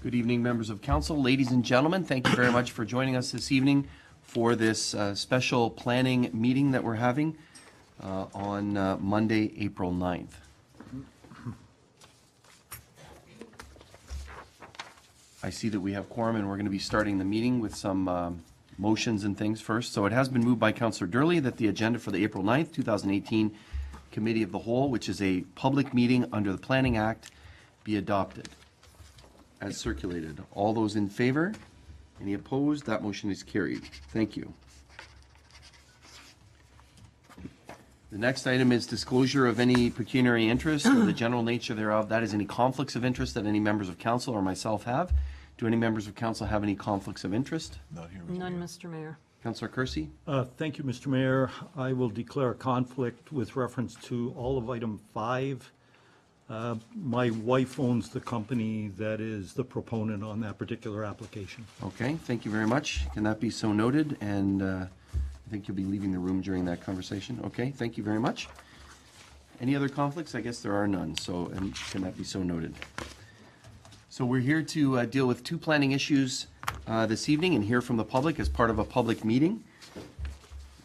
Good evening, members of council, ladies and gentlemen. Thank you very much for joining us this evening for this special planning meeting that we're having on Monday, April 9th. I see that we have quorum and we're going to be starting the meeting with some motions and things first. So it has been moved by Councillor Durley that the agenda for the April 9th, 2018 Committee of the Whole, which is a public meeting under the Planning Act, be adopted as circulated. All those in favor? Any opposed? That motion is carried. Thank you. The next item is disclosure of any pecuniary interest or the general nature thereof. That is any conflicts of interest that any members of council or myself have. Do any members of council have any conflicts of interest? Not here. None, Mr. Mayor. Councillor Kersey? Thank you, Mr. Mayor. I will declare a conflict with reference to all of item 5. My wife owns the company that is the proponent on that particular application. Okay, thank you very much. Can that be so noted? And I think you'll be leaving the room during that conversation. Okay, thank you very much. Any other conflicts? I guess there are none, so and can that be so noted? So we're here to deal with two planning issues this evening and hear from the public as part of a public meeting.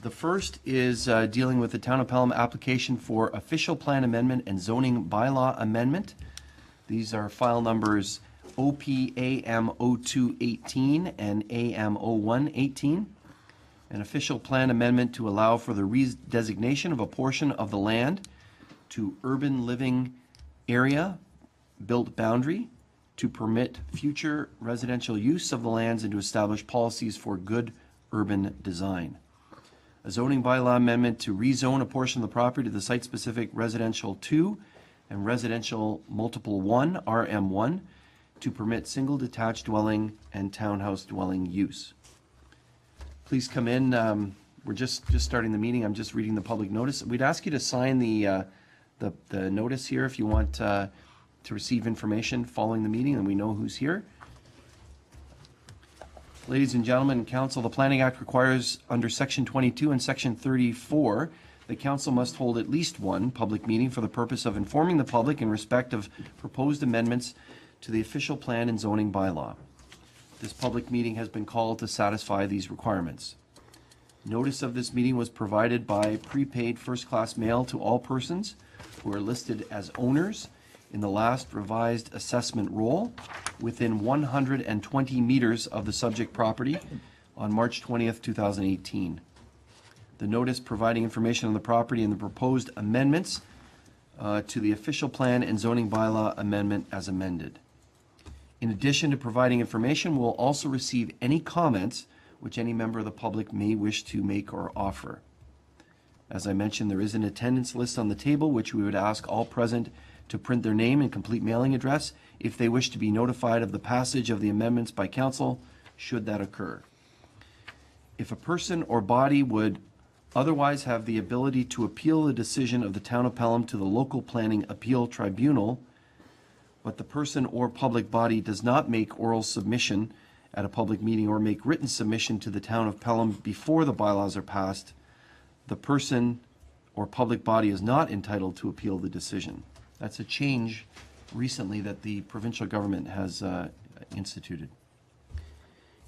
The first is dealing with the Town of Pelham application for official plan amendment and zoning bylaw amendment. These are file numbers OPAM0218 and AM0118. An official plan amendment to allow for the redesignation of a portion of the land to urban living area built boundary to permit future residential use of the lands and to establish policies for good urban design. A zoning bylaw amendment to rezone a portion of the property to the site-specific residential 2 and residential multiple 1, RM1, to permit single detached dwelling and townhouse dwelling use. Please come in. We're just starting the meeting. I'm just reading the public notice. We'd ask you to sign the notice here if you want to receive information following the meeting and we know who's here. Ladies and gentlemen and council, the Planning Act requires under Section 22 and Section 34 the council must hold at least one public meeting for the purpose of informing the public in respect of proposed amendments to the official plan and zoning bylaw. This public meeting has been called to satisfy these requirements. Notice of this meeting was provided by prepaid first-class mail to all persons who are listed as owners in the last revised assessment roll within 120 meters of the subject property on March 20th, 2018. The notice providing information on the property and the proposed amendments to the official plan and zoning bylaw amendment as amended. In addition to providing information, we'll also receive any comments which any member of the public may wish to make or offer. As I mentioned, there is an attendance list on the table which we would ask all present to print their name and complete mailing address if they wish to be notified of the passage of the amendments by council, should that occur. If a person or body would otherwise have the ability to appeal the decision of the Town of Pelham to the local planning appeal tribunal, but the person or public body does not make oral submission at a public meeting or make written submission to the Town of Pelham before the bylaws are passed, the person or public body is not entitled to appeal the decision. That's a change recently that the provincial government has instituted.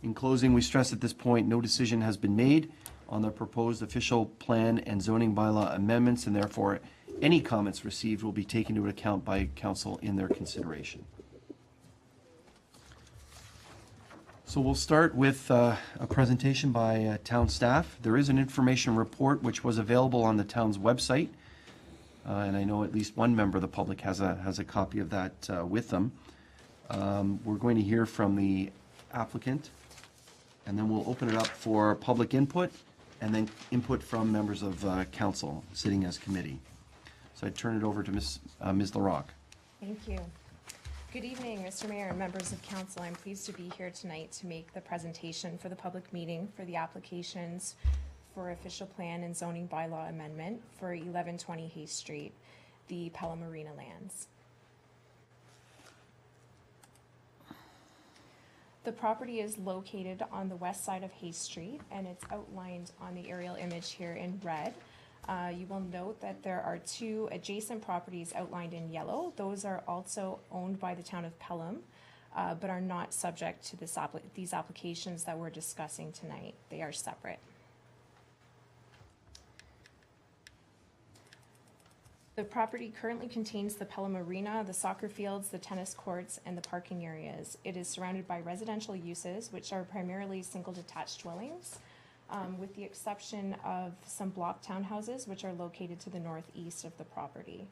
In closing, we stress at this point no decision has been made on the proposed official plan and zoning bylaw amendments, and therefore any comments received will be taken into account by council in their consideration. So we'll start with a presentation by town staff. There is an information report which was available on the town's website. And I know at least one member of the public has a copy of that with them. We're going to hear from the applicant, and then we'll open it up for public input, and then input from members of council sitting as committee. So I turn it over to Ms. LaRocque. Thank you. Good evening, Mr. Mayor and members of council. I'm pleased to be here tonight to make the presentation for the public meeting for the applications for official plan and zoning bylaw amendment for 1120 Hay Street, the Pelham Marina lands. The property is located on the west side of Hay Street, and it's outlined on the aerial image here in red. You will note that there are 2 adjacent properties outlined in yellow. Those are also owned by the town of Pelham, but are not subject to these applications that we're discussing tonight. They are separate. The property currently contains the Pelham Arena, the soccer fields, the tennis courts, and the parking areas. It is surrounded by residential uses, which are primarily single detached dwellings, with the exception of some block townhouses, which are located to the northeast of the property.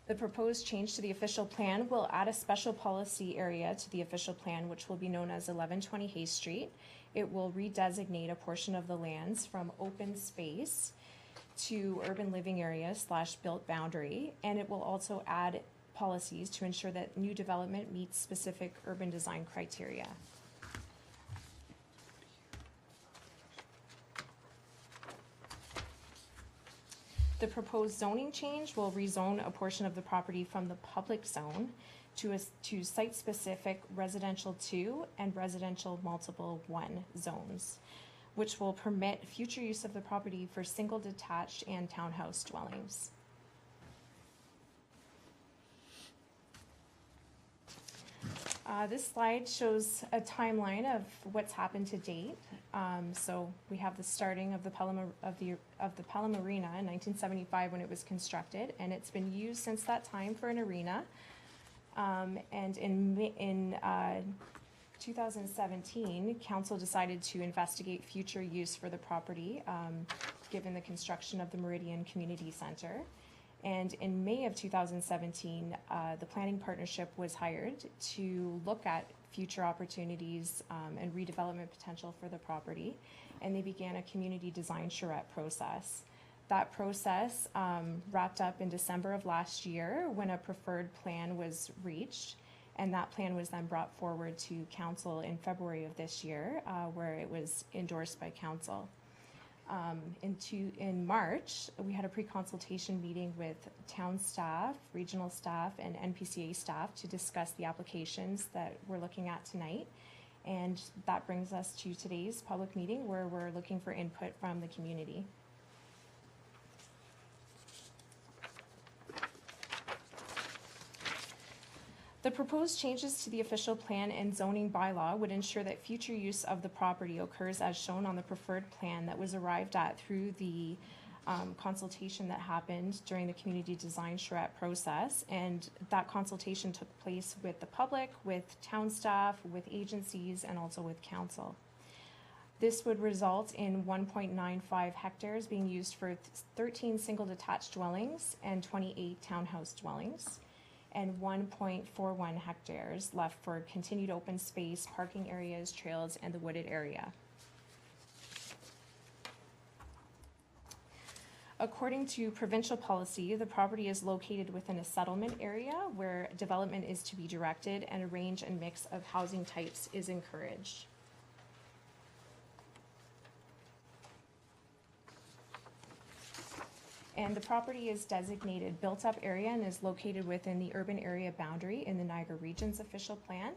The proposed change to the official plan will add a special policy area to the official plan, which will be known as 1120 Hay Street. It will redesignate a portion of the lands from open space to urban living area / built boundary, and it will also add policies to ensure that new development meets specific urban design criteria. The proposed zoning change will rezone a portion of the property from the public zone to site-specific residential 2 and residential multiple 1 zones, which will permit future use of the property for single detached and townhouse dwellings. This slide shows a timeline of what's happened to date. So we have the starting of the Pelham Arena in 1975 when it was constructed, and it's been used since that time for an arena. And in 2017, council decided to investigate future use for the property, given the construction of the Meridian Community Center. And in May of 2017, the planning partnership was hired to look at future opportunities and redevelopment potential for the property, and they began a community design charrette process. That process wrapped up in December of last year when a preferred plan was reached, and that plan was then brought forward to council in February of this year, where it was endorsed by council. In March, we had a pre-consultation meeting with town staff, regional staff, and NPCA staff to discuss the applications that we're looking at tonight. And that brings us to today's public meeting where we're looking for input from the community. The proposed changes to the official plan and zoning bylaw would ensure that future use of the property occurs as shown on the preferred plan that was arrived at through the consultation that happened during the community design charrette process. And that consultation took place with the public, with town staff, with agencies, and also with council. This would result in 1.95 hectares being used for 13 single detached dwellings and 28 townhouse dwellings, and 1.41 hectares left for continued open space, parking areas, trails, and the wooded area. According to provincial policy, the property is located within a settlement area where development is to be directed and a range and mix of housing types is encouraged. And the property is designated built-up area and is located within the urban area boundary in the Niagara Region's official plan.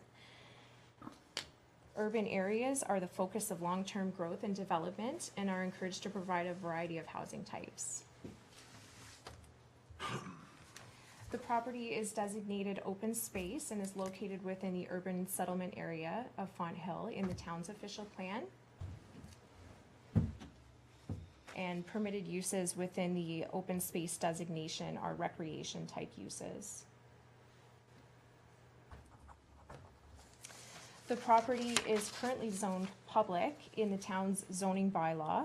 Urban areas are the focus of long-term growth and development and are encouraged to provide a variety of housing types. The property is designated open space and is located within the urban settlement area of Font Hill in the town's official plan. And permitted uses within the open space designation are recreation type uses. The property is currently zoned public in the town's zoning bylaw.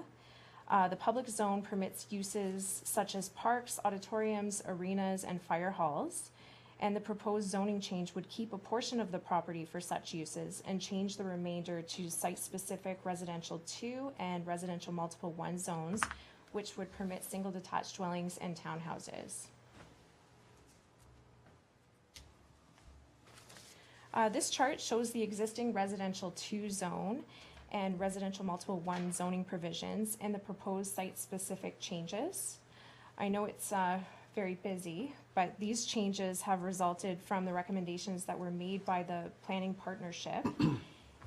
The public zone permits uses such as parks, auditoriums, arenas, and fire halls. And the proposed zoning change would keep a portion of the property for such uses and change the remainder to site-specific residential 2 and residential multiple 1 zones, which would permit single detached dwellings and townhouses. This chart shows the existing residential 2 zone and residential multiple 1 zoning provisions and the proposed site-specific changes. I know it's very busy, but these changes have resulted from the recommendations that were made by the planning partnership.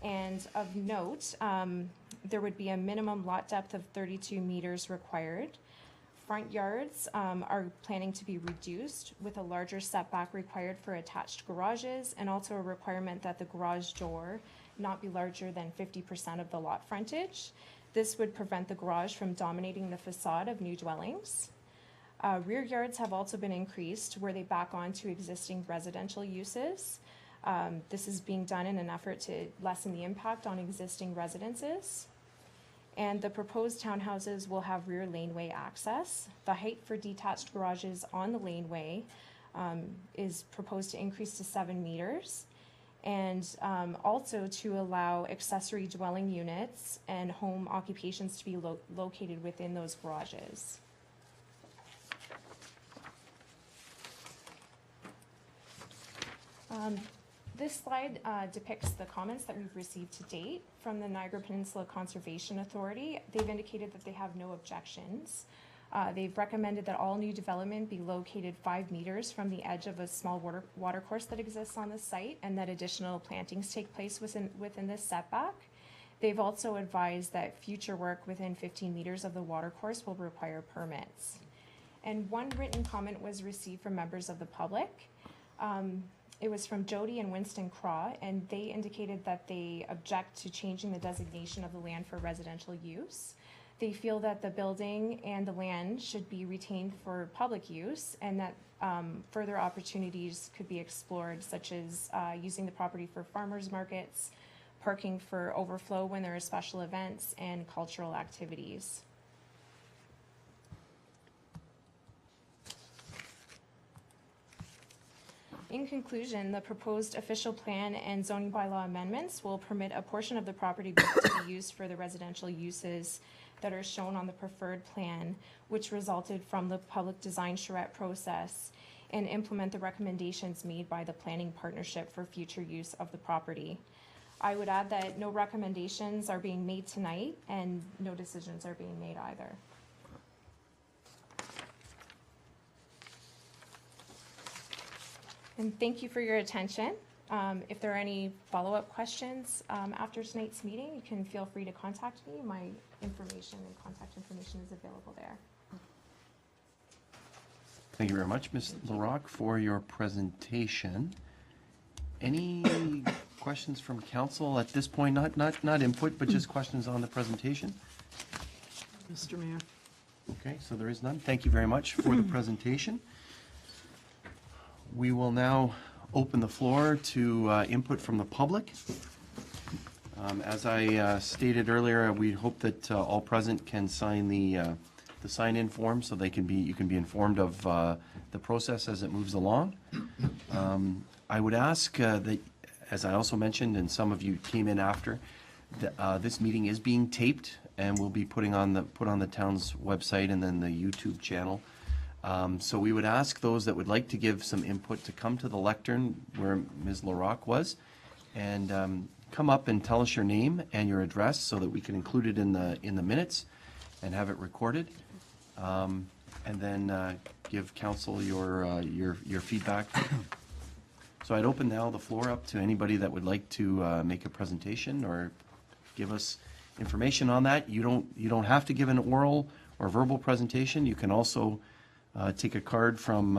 And of note, there would be a minimum lot depth of 32 meters required. Front yards are planning to be reduced with a larger setback required for attached garages, and also a requirement that the garage door not be larger than 50% of the lot frontage. This would prevent the garage from dominating the facade of new dwellings. Rear yards have also been increased where they back onto existing residential uses. This is being done in an effort to lessen the impact on existing residences. And the proposed townhouses will have rear laneway access. The height for detached garages on the laneway is proposed to increase to 7 meters. And also to allow accessory dwelling units and home occupations to be located within those garages. This slide depicts the comments that we've received to date from the Niagara Peninsula Conservation Authority. They've indicated that they have no objections. They've recommended that all new development be located 5 meters from the edge of a small watercourse that exists on the site, and that additional plantings take place within this setback. They've also advised that future work within 15 meters of the watercourse will require permits. And one written comment was received from members of the public. It was from Jody and Winston Craw, and they indicated that they object to changing the designation of the land for residential use. They feel that the building and the land should be retained for public use, and that further opportunities could be explored, such as using the property for farmers markets, parking for overflow when there are special events, and cultural activities. In conclusion, the proposed official plan and zoning bylaw amendments will permit a portion of the property to be used for the residential uses that are shown on the preferred plan, which resulted from the public design charrette process, and implement the recommendations made by the planning partnership for future use of the property. I would add that no recommendations are being made tonight and no decisions are being made either. And thank you for your attention. If there are any follow-up questions after tonight's meeting, you can feel free to contact me. My information and contact information is available there. Thank you very much, Ms. LaRocque, for your presentation. Any questions from council at this point? Not input, but just questions on the presentation? Mr. Mayor. Okay, so there is none. Thank you very much for the presentation. We will now open the floor to input from the public. As I stated earlier, we hope that all present can sign the sign-in form so you can be informed of the process as it moves along. I would ask that, as I also mentioned, and some of you came in after, this meeting is being taped and will be put on the town's website and then the YouTube channel. So we would ask those that would like to give some input to come to the lectern where Ms. LaRocque was, and come up and tell us your name and your address so that we can include it in the minutes and have it recorded, and then give council your feedback. So I'd open now the floor up to anybody that would like to make a presentation or give us information on that. You don't have to give an oral or verbal presentation. You can also take a card from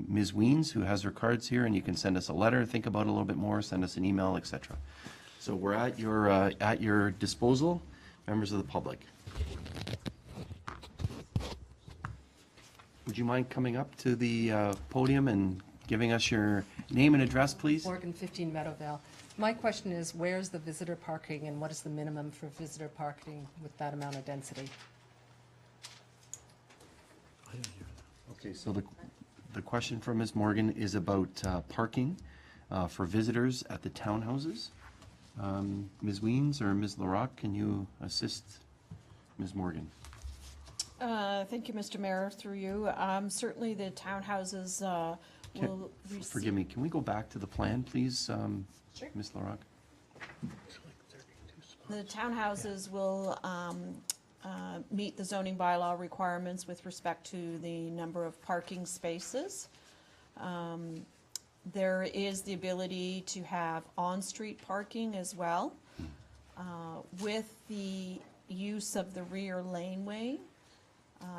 Ms. Weens, who has her cards here, and you can send us a letter, think about it a little bit more, send us an email, etc. So we're at your disposal, members of the public. Would you mind coming up to the podium and giving us your name and address, please? Morgan, 15 Meadowvale. My question is, where's the visitor parking and what is the minimum for visitor parking with that amount of density? Okay, so the question from Ms. Morgan is about parking for visitors at the townhouses. Ms. Weens or Ms. LaRocque, can you assist Ms. Morgan? Thank you, Mr. Mayor, through you. Certainly the townhouses will receive... Forgive me, can we go back to the plan, please, Sure. Ms. LaRocque? The townhouses will meet the zoning bylaw requirements with respect to the number of parking spaces. There is the ability to have on-street parking as well. With the use of the rear laneway.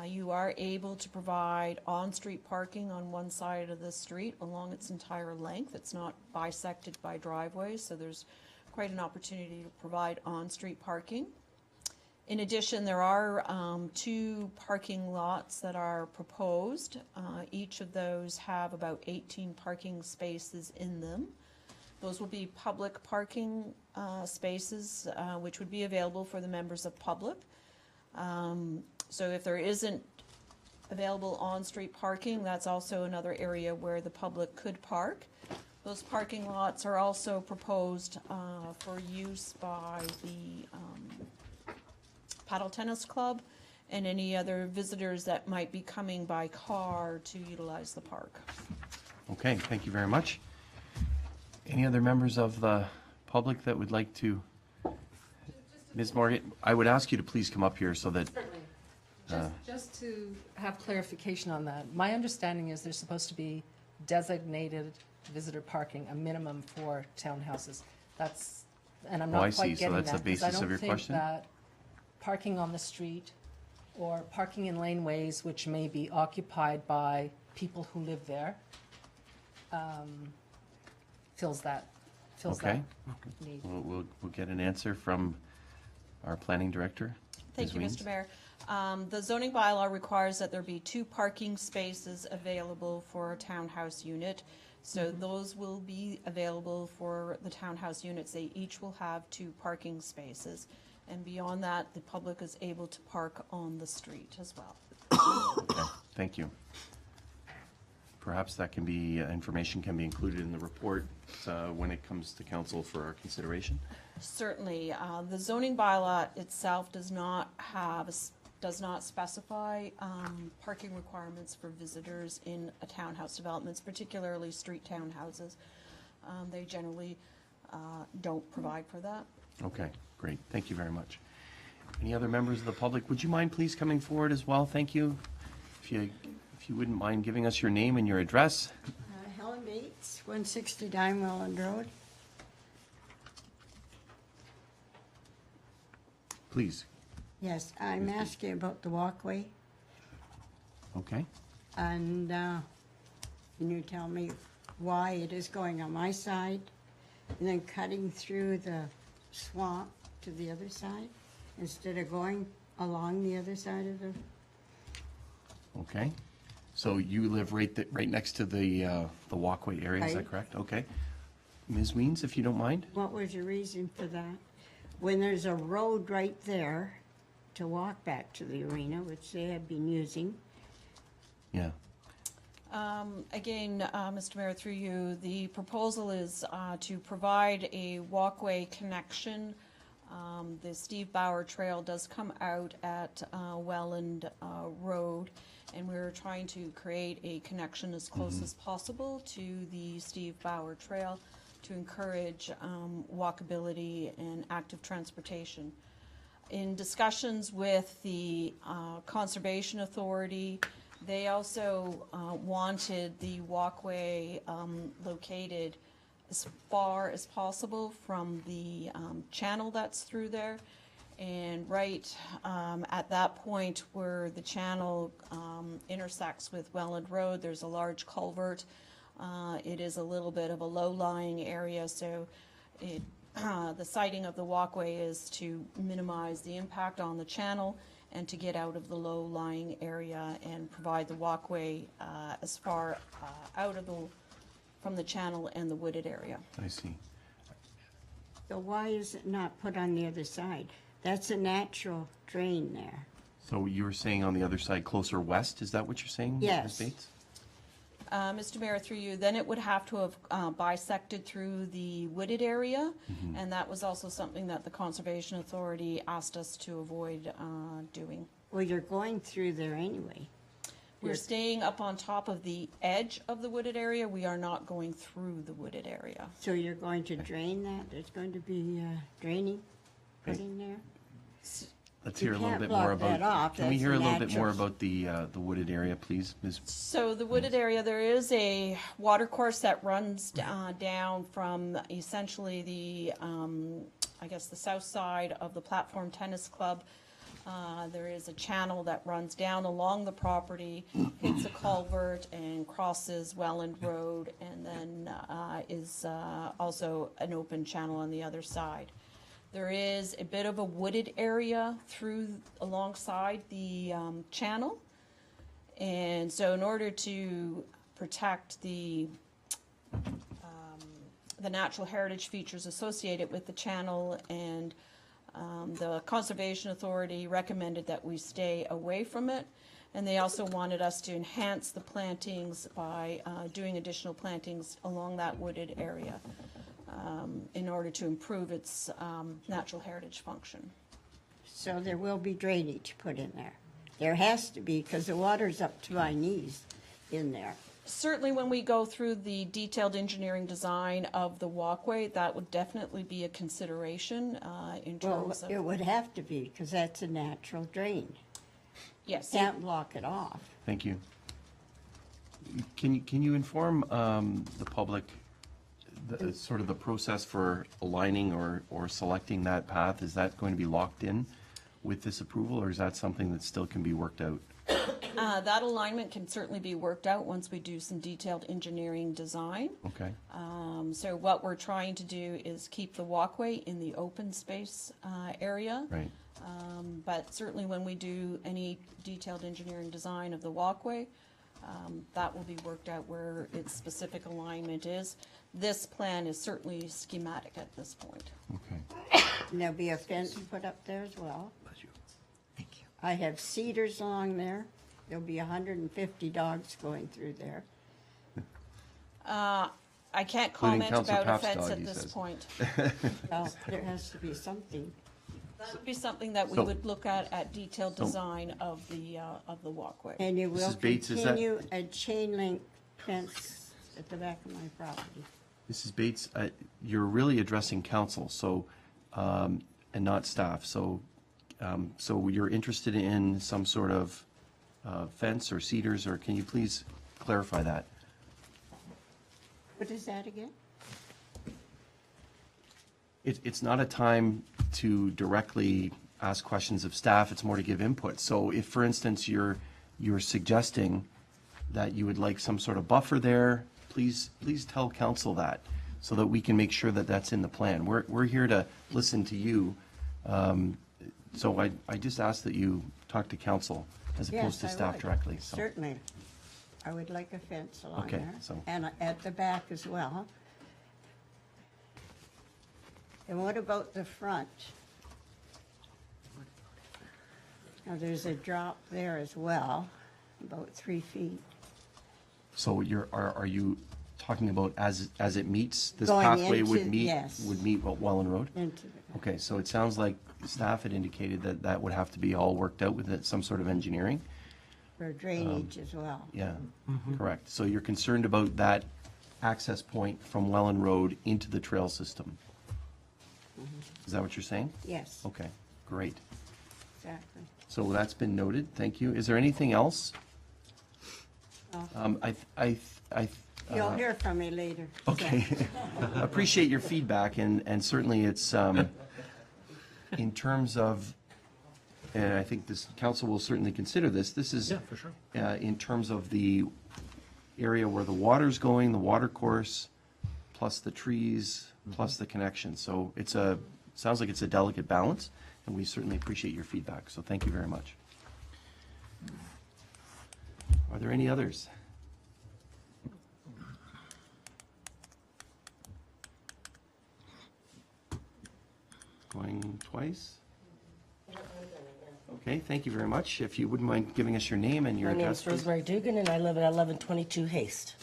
You are able to provide on-street parking on one side of the street along its entire length. It's not bisected by driveways, so there's quite an opportunity to provide on-street parking. In addition, there are 2 parking lots that are proposed. Each of those have about 18 parking spaces in them. Those will be public parking spaces, which would be available for the members of public. So if there isn't available on-street parking, that's also another area where the public could park. Those parking lots are also proposed for use by the Paddle Tennis Club and any other visitors that might be coming by car to utilize the park. Okay, thank you very much. Any other members of the public that would like to? Ms. Morgan, I would ask you to please come up here so that, Just to have clarification on that, my understanding is there's supposed to be designated visitor parking, a minimum for townhouses. That's, and I'm Oh, I not see. quite So getting that's that. the basis of your question? Because I don't think that parking on the street or parking in laneways which may be occupied by people who live there fills that okay. need. We'll get an answer from our planning director. Thank you, Ms. Mr. Mayor. The zoning bylaw requires that there be 2 parking spaces available for a townhouse unit. So those will be available for the townhouse units. They each will have 2 parking spaces. And beyond that, the public is able to park on the street as well. Okay, thank you. Perhaps that can be, information can be included in the report when it comes to council for our consideration. Certainly. The zoning bylaw itself does not specify parking requirements for visitors in a townhouse developments, particularly street townhouses. They generally don't provide for that. Okay, great. Thank you very much. Any other members of the public? Would you mind please coming forward as well? Thank you. If you wouldn't mind giving us your name and your address. Helen Bates, 160 Welland Road. Please. Yes, I'm asking about the walkway, Okay. and can you tell me why it is going on my side and then cutting through the swamp to the other side instead of going along the other side of the... Okay. So you live right next to the walkway area, is that Right. correct? Okay. Ms. Weens, if you don't mind? What was your reason for that? When there's a road right there to walk back to the arena, which they have been using. Yeah. Again, Mr. Mayor, through you, the proposal is to provide a walkway connection. The Steve Bauer Trail does come out at Welland Road, and we're trying to create a connection as close as possible to the Steve Bauer Trail to encourage walkability and active transportation. In discussions with the Conservation Authority, they also wanted the walkway located as far as possible from the channel that's through there. And right at that point where the channel intersects with Welland Road, there's a large culvert. It is a little bit of a low-lying area, so the siting of the walkway is to minimize the impact on the channel and to get out of the low-lying area and provide the walkway as far out of from the channel and the wooded area. I see. So why is it not put on the other side? That's a natural drain there. So you were saying on the other side, closer west, is that what you're saying, Yes. Ms. Bates? Mr. Mayor, through you, then it would have to have bisected through the wooded area, and that was also something that the Conservation Authority asked us to avoid doing. Well, you're going through there anyway. We're staying up on top of the edge of the wooded area. We are not going through the wooded area. So you're going to drain that? There's going to be draining put in there? Let's You hear a little can't bit more block that about, off. can we That's hear a little bit natural. more about the wooded area, please, Ms.? So the wooded area, there is a water course that runs down from essentially the, I guess, the south side of the Platform Tennis Club. There is a channel that runs down along the property, hits a culvert and crosses Welland Road, and then is also an open channel on the other side. There is a bit of a wooded area alongside the channel. And so in order to protect the natural heritage features associated with the channel, and the Conservation Authority recommended that we stay away from it. And they also wanted us to enhance the plantings by doing additional plantings along that wooded area in order to improve its natural heritage function. So there will be drainage put in there. There has to be, because the water's up to my knees in there. Certainly when we go through the detailed engineering design of the walkway, that would definitely be a consideration in Well, terms of, it would have to be, because that's a natural drain. yes. Can't block it off. Thank you. Can you inform the public sort of the process for aligning or selecting that path? Is that going to be locked in with this approval, or is that something that still can be worked out? That alignment can certainly be worked out once we do some detailed engineering design. Okay, So what we're trying to do is keep the walkway in the open space area. right. But certainly when we do any detailed engineering design of the walkway, that will be worked out where its specific alignment is. This plan is certainly schematic at this point. Okay. And there'll be a fence put up there as well. Thank you. I have cedars along there. There'll be 150 dogs going through there. I can't Including comment Councillor about a Papp's fence dog, at he this says. point. Well, there has to be something. That would be something that we So- would look at detailed design of the walkway. And you will Mrs. Bates, is that- continue a chain link fence at the back of my property. Mrs. Bates, you're really addressing council, so, and not staff. So you're interested in some sort of fence or cedars, or can you please clarify that? What is that again? It's not a time to directly ask questions of staff, it's more to give input. So if, for instance, you're suggesting that you would like some sort of buffer there, please tell council that, so that we can make sure that that's in the plan. We're here to listen to you. So I just ask that you talk to council as opposed to Yes, I staff would. directly, so. Certainly. I would like a fence along Okay, there. so- And at the back as well. And what about the front? Now, there's a drop there as well, about 3 feet. So are you talking about as it meets, this Going pathway would into- meet? yes. Would meet Welland Road? Into the, Okay, so it sounds like staff had indicated that that would have to be all worked out with some sort of engineering? for drainage as well. Yeah, correct. So you're concerned about that access point from Welland Road into the trail system? Is that what you're saying? Yes, Okay, great. exactly. So that's been noted, thank you. Is there anything else? No. You'll uh, hear from me later. Okay. Appreciate your feedback, and certainly it's, in terms of, and I think this council will certainly consider this is. Yeah, for sure. In terms of the area where the water's going, the water course, plus the trees, plus the connection. So sounds like it's a delicate balance, and we certainly appreciate your feedback, so thank you very much. Are there any others? Going twice? Okay, thank you very much. If you wouldn't mind giving us your name and your My name address, is please. Rosemary Dugan, and I live at 1122 Haste.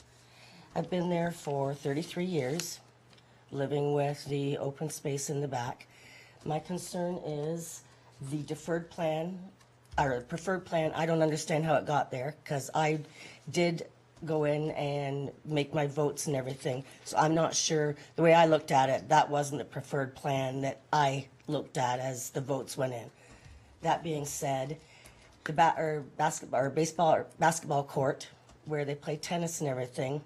I've been there for 33 years, living with the open space in the back. My concern is the deferred plan, or preferred plan. I don't understand how it got there, because I did go in and make my votes and everything. So I'm not sure, the way I looked at it, that wasn't the preferred plan that I looked at as the votes went in. That being said, the basketball court where they play tennis and everything,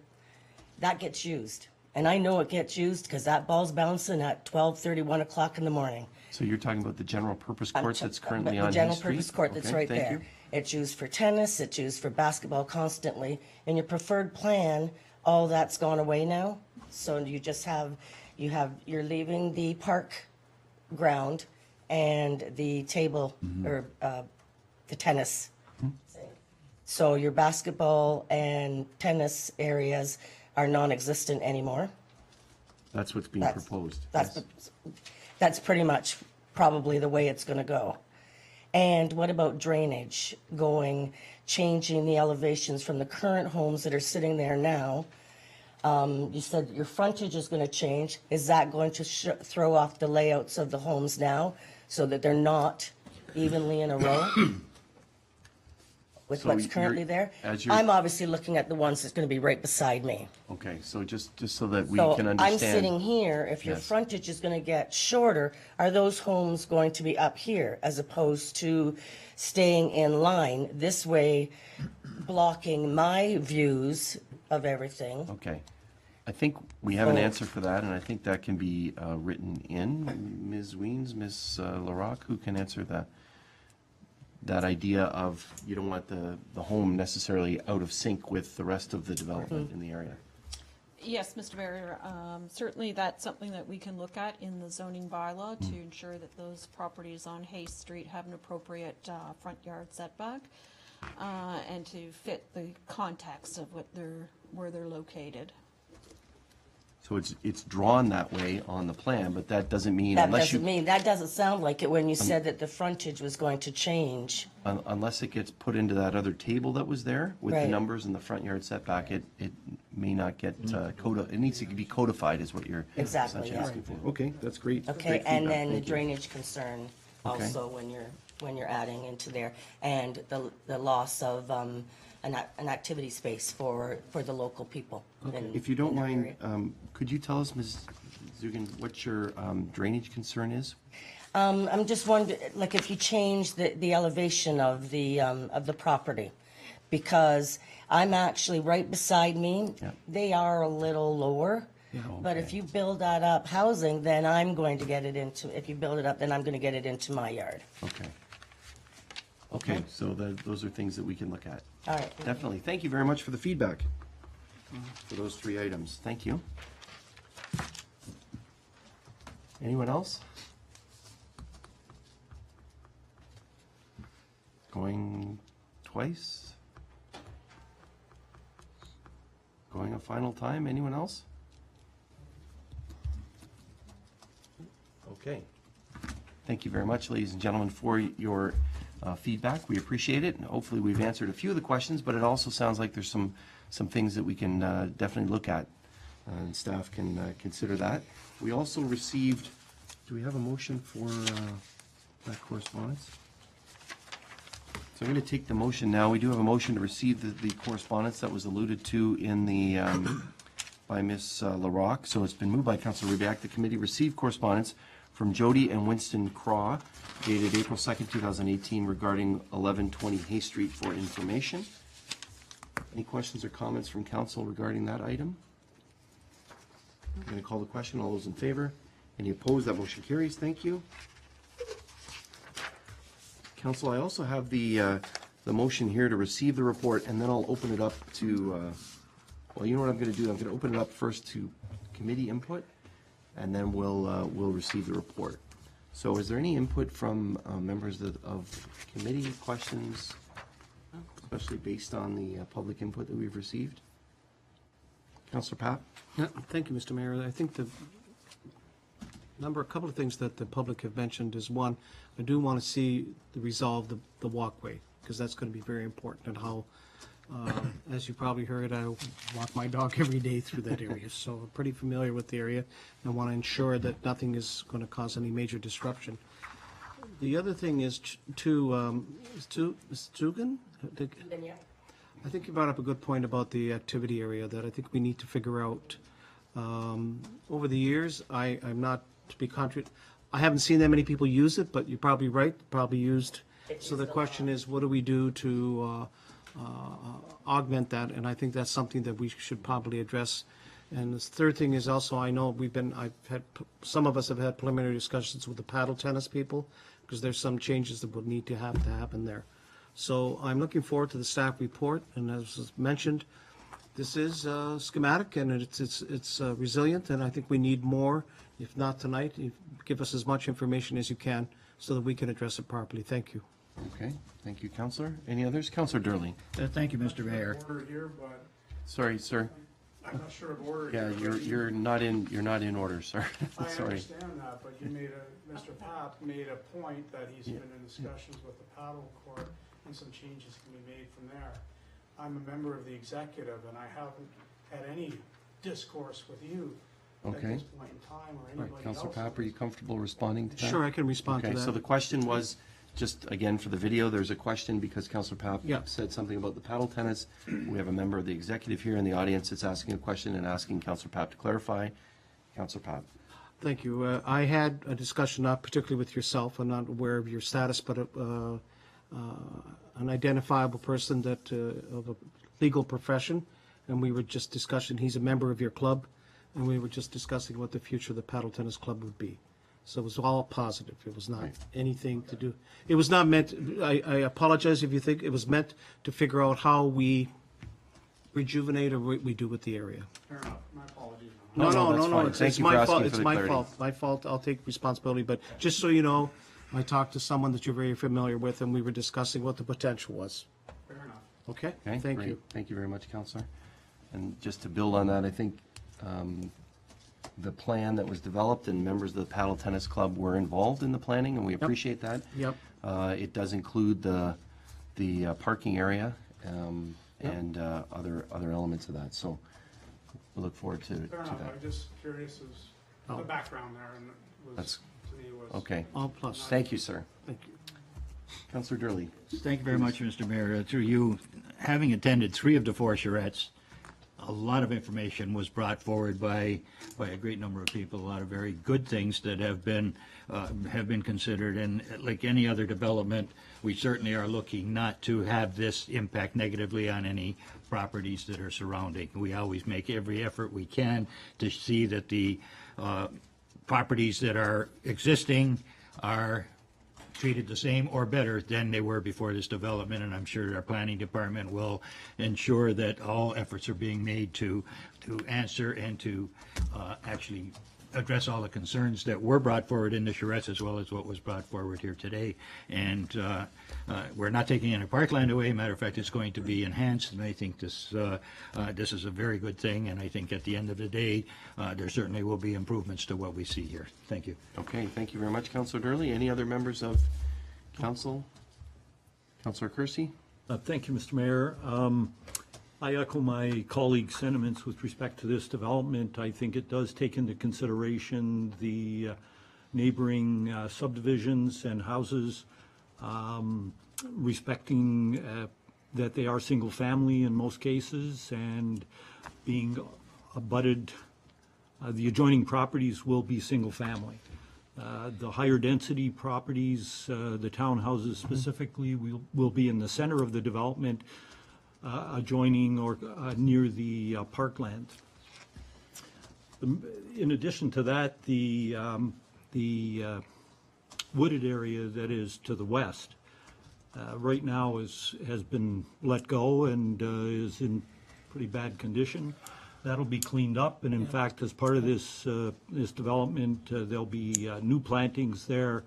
that gets used. And I know it gets used because that ball's bouncing at 12:30, 1 o'clock in the morning. So you're talking about the general purpose court that's currently on The general Hay Street? purpose court that's Okay, right thank there. you. It's used for tennis, it's used for basketball constantly. In your preferred plan, all that's gone away now. So you just have, you're leaving the park ground and the table, or the tennis. So your basketball and tennis areas are non-existent anymore. That's what's being That's- proposed. That's, yes. that's pretty much probably the way it's gonna go. And what about drainage, changing the elevations from the current homes that are sitting there now? You said your frontage is gonna change. Is that going to throw off the layouts of the homes now so that they're not evenly in a row? With So what's you're- currently there? as you're- I'm obviously looking at the ones that's gonna be right beside me. Okay, so just so that we So can I'm understand. sitting here, if your Yes. frontage is gonna get shorter, are those homes going to be up here as opposed to staying in line this way, blocking my views of everything? Okay. I think we have an So- answer for that, and I think that can be written in. Ms. Weens, Ms. LaRock, who can answer that idea of you don't want the home necessarily out of sync with the rest of the development in the area? Yes, Mr. Mayor, certainly that's something that we can look at in the zoning bylaw to ensure that those properties on Hay Street have an appropriate front yard setback and to fit the context of where they're located. So it's drawn that way on the plan, but that doesn't mean That unless doesn't you, mean, that doesn't sound like it when you said that the frontage was going to change. unless it gets put into that other table that was there with the Right. numbers and the front yard setback, it may not get it needs to be codified is what you're Exactly, essentially yeah. asking for. Okay, that's great. Okay, Great and feedback. then the Thank you. drainage concern Okay. also when you're adding into there, and the loss of an activity space for the local people. If you don't in that mind, area. could you tell us, Ms. Zugan, what your drainage concern is? I'm just wondering, like, if you change the elevation of the property, because I'm actually right beside me. Yeah. They are a little lower. But if you build that up housing, then I'm going to get it into, if you build it up, then I'm going to get it into my yard. Okay. Okay, so those are things that we can look at. All right. Definitely. Thank you very much for the feedback for those 3 items. Thank you. Anyone else? Going twice? Going a final time? Anyone else? Okay. Thank you very much, ladies and gentlemen, for your feedback. We appreciate it, and hopefully we've answered a few of the questions, but it also sounds like there's some things that we can definitely look at, and staff can consider that. We also received, do we have a motion for that correspondence? So I'm going to take the motion now. We do have a motion to receive the correspondence that was alluded to in the, by Ms. LaRock. So it's been moved by Councilor Rybak. The committee received correspondence from Jody and Winston Craw dated April 2nd, 2018 regarding 1120 Hay Street for information. Any questions or comments from council regarding that item? I'm going to call the question. All those in favor? Any opposed? That motion carries. Thank you. Council, I also have the motion here to receive the report, and then I'll open it up to, well, you know what I'm going to do? I'm going to open it up first to committee input, and then we'll receive the report. So is there any input from members of committee, questions, especially based on the public input that we've received? Councilor Papp? Yeah, thank you, Mr. Mayor. I think a couple of things that the public have mentioned is, one, I do want to see resolve the walkway, because that's going to be very important, and how, as you probably heard, I walk my dog every day through that area, so I'm pretty familiar with the area, and want to ensure that nothing is going to cause any major disruption. The other thing is Stugan? I think you brought up a good point about the activity area that I think we need to figure out. Over the years, I'm not to be contrary, I haven't seen that many people use it, but you're probably right, probably used. It So is the a question lot. is, what do we do to augment that? And I think that's something that we should probably address. And the third thing is also, I know some of us have had preliminary discussions with the paddle tennis people, because there's some changes that will need to happen there. So I'm looking forward to the staff report, and as was mentioned, this is schematic and it's resilient, and I think we need more. If not tonight, give us as much information as you can so that we can address it properly. Thank you. Okay, thank you, Counselor. Any others? Counselor Durley. Thank you, Mr. Mayor. Order here, but Sorry, sir. I'm not sure of order. Yeah, here, but you're not in order, sir. I Sorry. understand that, but Mr. Papp made a point that he's been in discussions with the paddle court and some changes can be made from there. I'm a member of the executive and I haven't had any discourse with you at Okay. this point in time or Right, anybody Counselor else. Papp, are you comfortable responding to that? Sure, I can respond to Okay, so the that. question was, just again for the video, there's a question because Counselor Papp Yeah. said something about the paddle tennis. We have a member of the executive here in the audience that's asking a question and asking Counselor Papp to clarify. Counselor Papp. Thank you. I had a discussion, not particularly with yourself, I'm not aware of your status, but an identifiable person that, of a legal profession, and we were just discussing, he's a member of your club, and we were just discussing what the future of the paddle tennis club would be. So it was all positive. It was not Right. anything to do, it was not meant, I apologize if you think, it was meant to figure out how we rejuvenate or what we do with the area. Fair enough, my apologies. No, that's fine. It's Thank you for my asking fault. for It's the my clarity. fault. My fault. I'll take responsibility. But just so you know, I talked to someone that you're very familiar with, and we were discussing what the potential was. Fair enough. Okay? Okay, Thank great. you. Thank you very much, Counselor. And just to build on that, I think the plan that was developed and members of the paddle tennis club were involved in the planning, and we appreciate that. Yep. It does include the parking area Yep. and other elements of that. So we look forward to Fair enough, that. I'm just curious as Oh. the background there and it was, That's- to me, was. Okay. All plus. Thank you, sir. Thank you. Counselor Durley. Thank you very much, Mr. Mayor. Through you, having attended 3 of the 4 charrettes, a lot of information was brought forward by a great number of people, a lot of very good things that have been considered. And like any other development, we certainly are looking not to have this impact negatively on any properties that are surrounding. We always make every effort we can to see that the properties that are existing are treated the same or better than they were before this development, and I'm sure our planning department will ensure that all efforts are being made to answer and to actually address all the concerns that were brought forward in the charrettes as well as what was brought forward here today. And we're not taking any parkland away. Matter of fact, it's going to be enhanced, and I think this is a very good thing, and I think at the end of the day, there certainly will be improvements to what we see here. Thank you. Okay, thank you very much, Counselor Durley. Any other members of council? Counselor Kersey? Thank you, Mr. Mayor. I echo my colleague's sentiments with respect to this development. I think it does take into consideration the neighboring subdivisions and houses, respecting that they are single-family in most cases, and being abutted, the adjoining properties will be single-family. The higher density properties, the townhouses specifically, will be in the center of the development, adjoining or near the parkland. In addition to that, the wooded area that is to the west, right now has been let go and is in pretty bad condition. That'll be cleaned up, and in fact, as part of this development, there'll be new plantings there,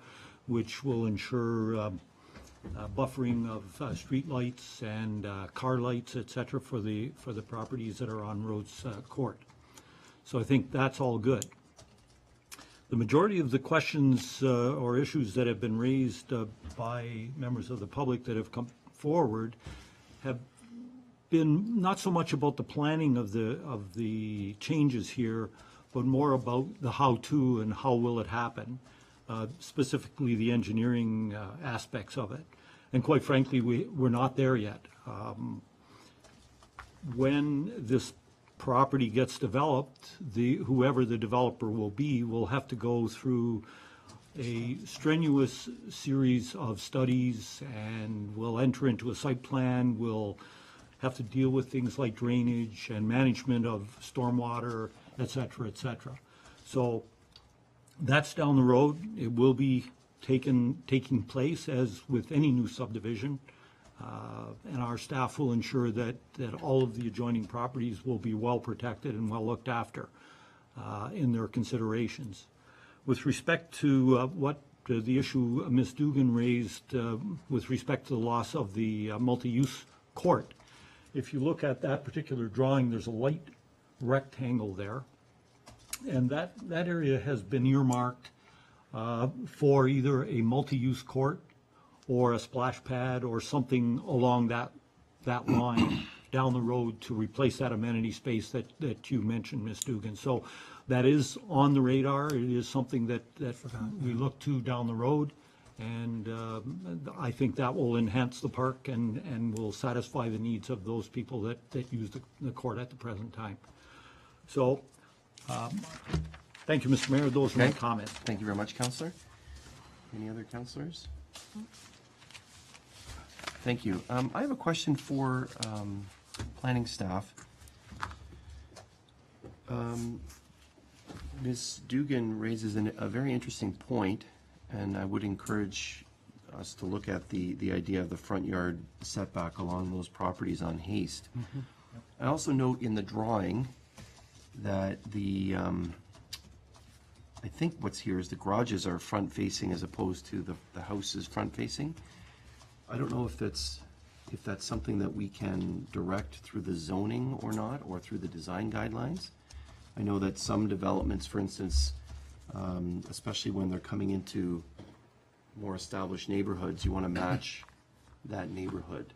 which will ensure buffering of street lights and car lights, et cetera, for the properties that are on Rhodes Court. So I think that's all good. The majority of the questions or issues that have been raised by members of the public that have come forward have been not so much about the planning of the changes here, but more about the how-to and how will it happen, specifically the engineering aspects of it. And quite frankly, we're not there yet. When this property gets developed, whoever the developer will be will have to go through a strenuous series of studies, and we'll enter into a site plan. We'll have to deal with things like drainage and management of stormwater, et cetera, et cetera. So that's down the road. It will be taking place as with any new subdivision. And our staff will ensure that all of the adjoining properties will be well protected and well looked after in their considerations. With respect to what the issue Ms. Dugan raised with respect to the loss of the multi-use court, if you look at that particular drawing, there's a light rectangle there. And that area has been earmarked for either a multi-use court or a splash pad or something along that line down the road to replace that amenity space that you mentioned, Ms. Dugan. So that is on the radar. It is something that we look to down the road. And I think that will enhance the park and will satisfy the needs of those people that use the court at the present time. So, thank you, Mr. Mayor. Those are my comments. Thank you very much, Councillor. Any other councillors? Thank you. I have a question for planning staff. Ms. Dugan raises a very interesting point, and I would encourage us to look at the idea of the front yard setback along those properties on Haste. I also note in the drawing that I think what's here is the garages are front-facing as opposed to the house is front-facing. I don't know if that's something that we can direct through the zoning or not, or through the design guidelines. I know that some developments, for instance, especially when they're coming into more established neighborhoods, you want to match that neighborhood.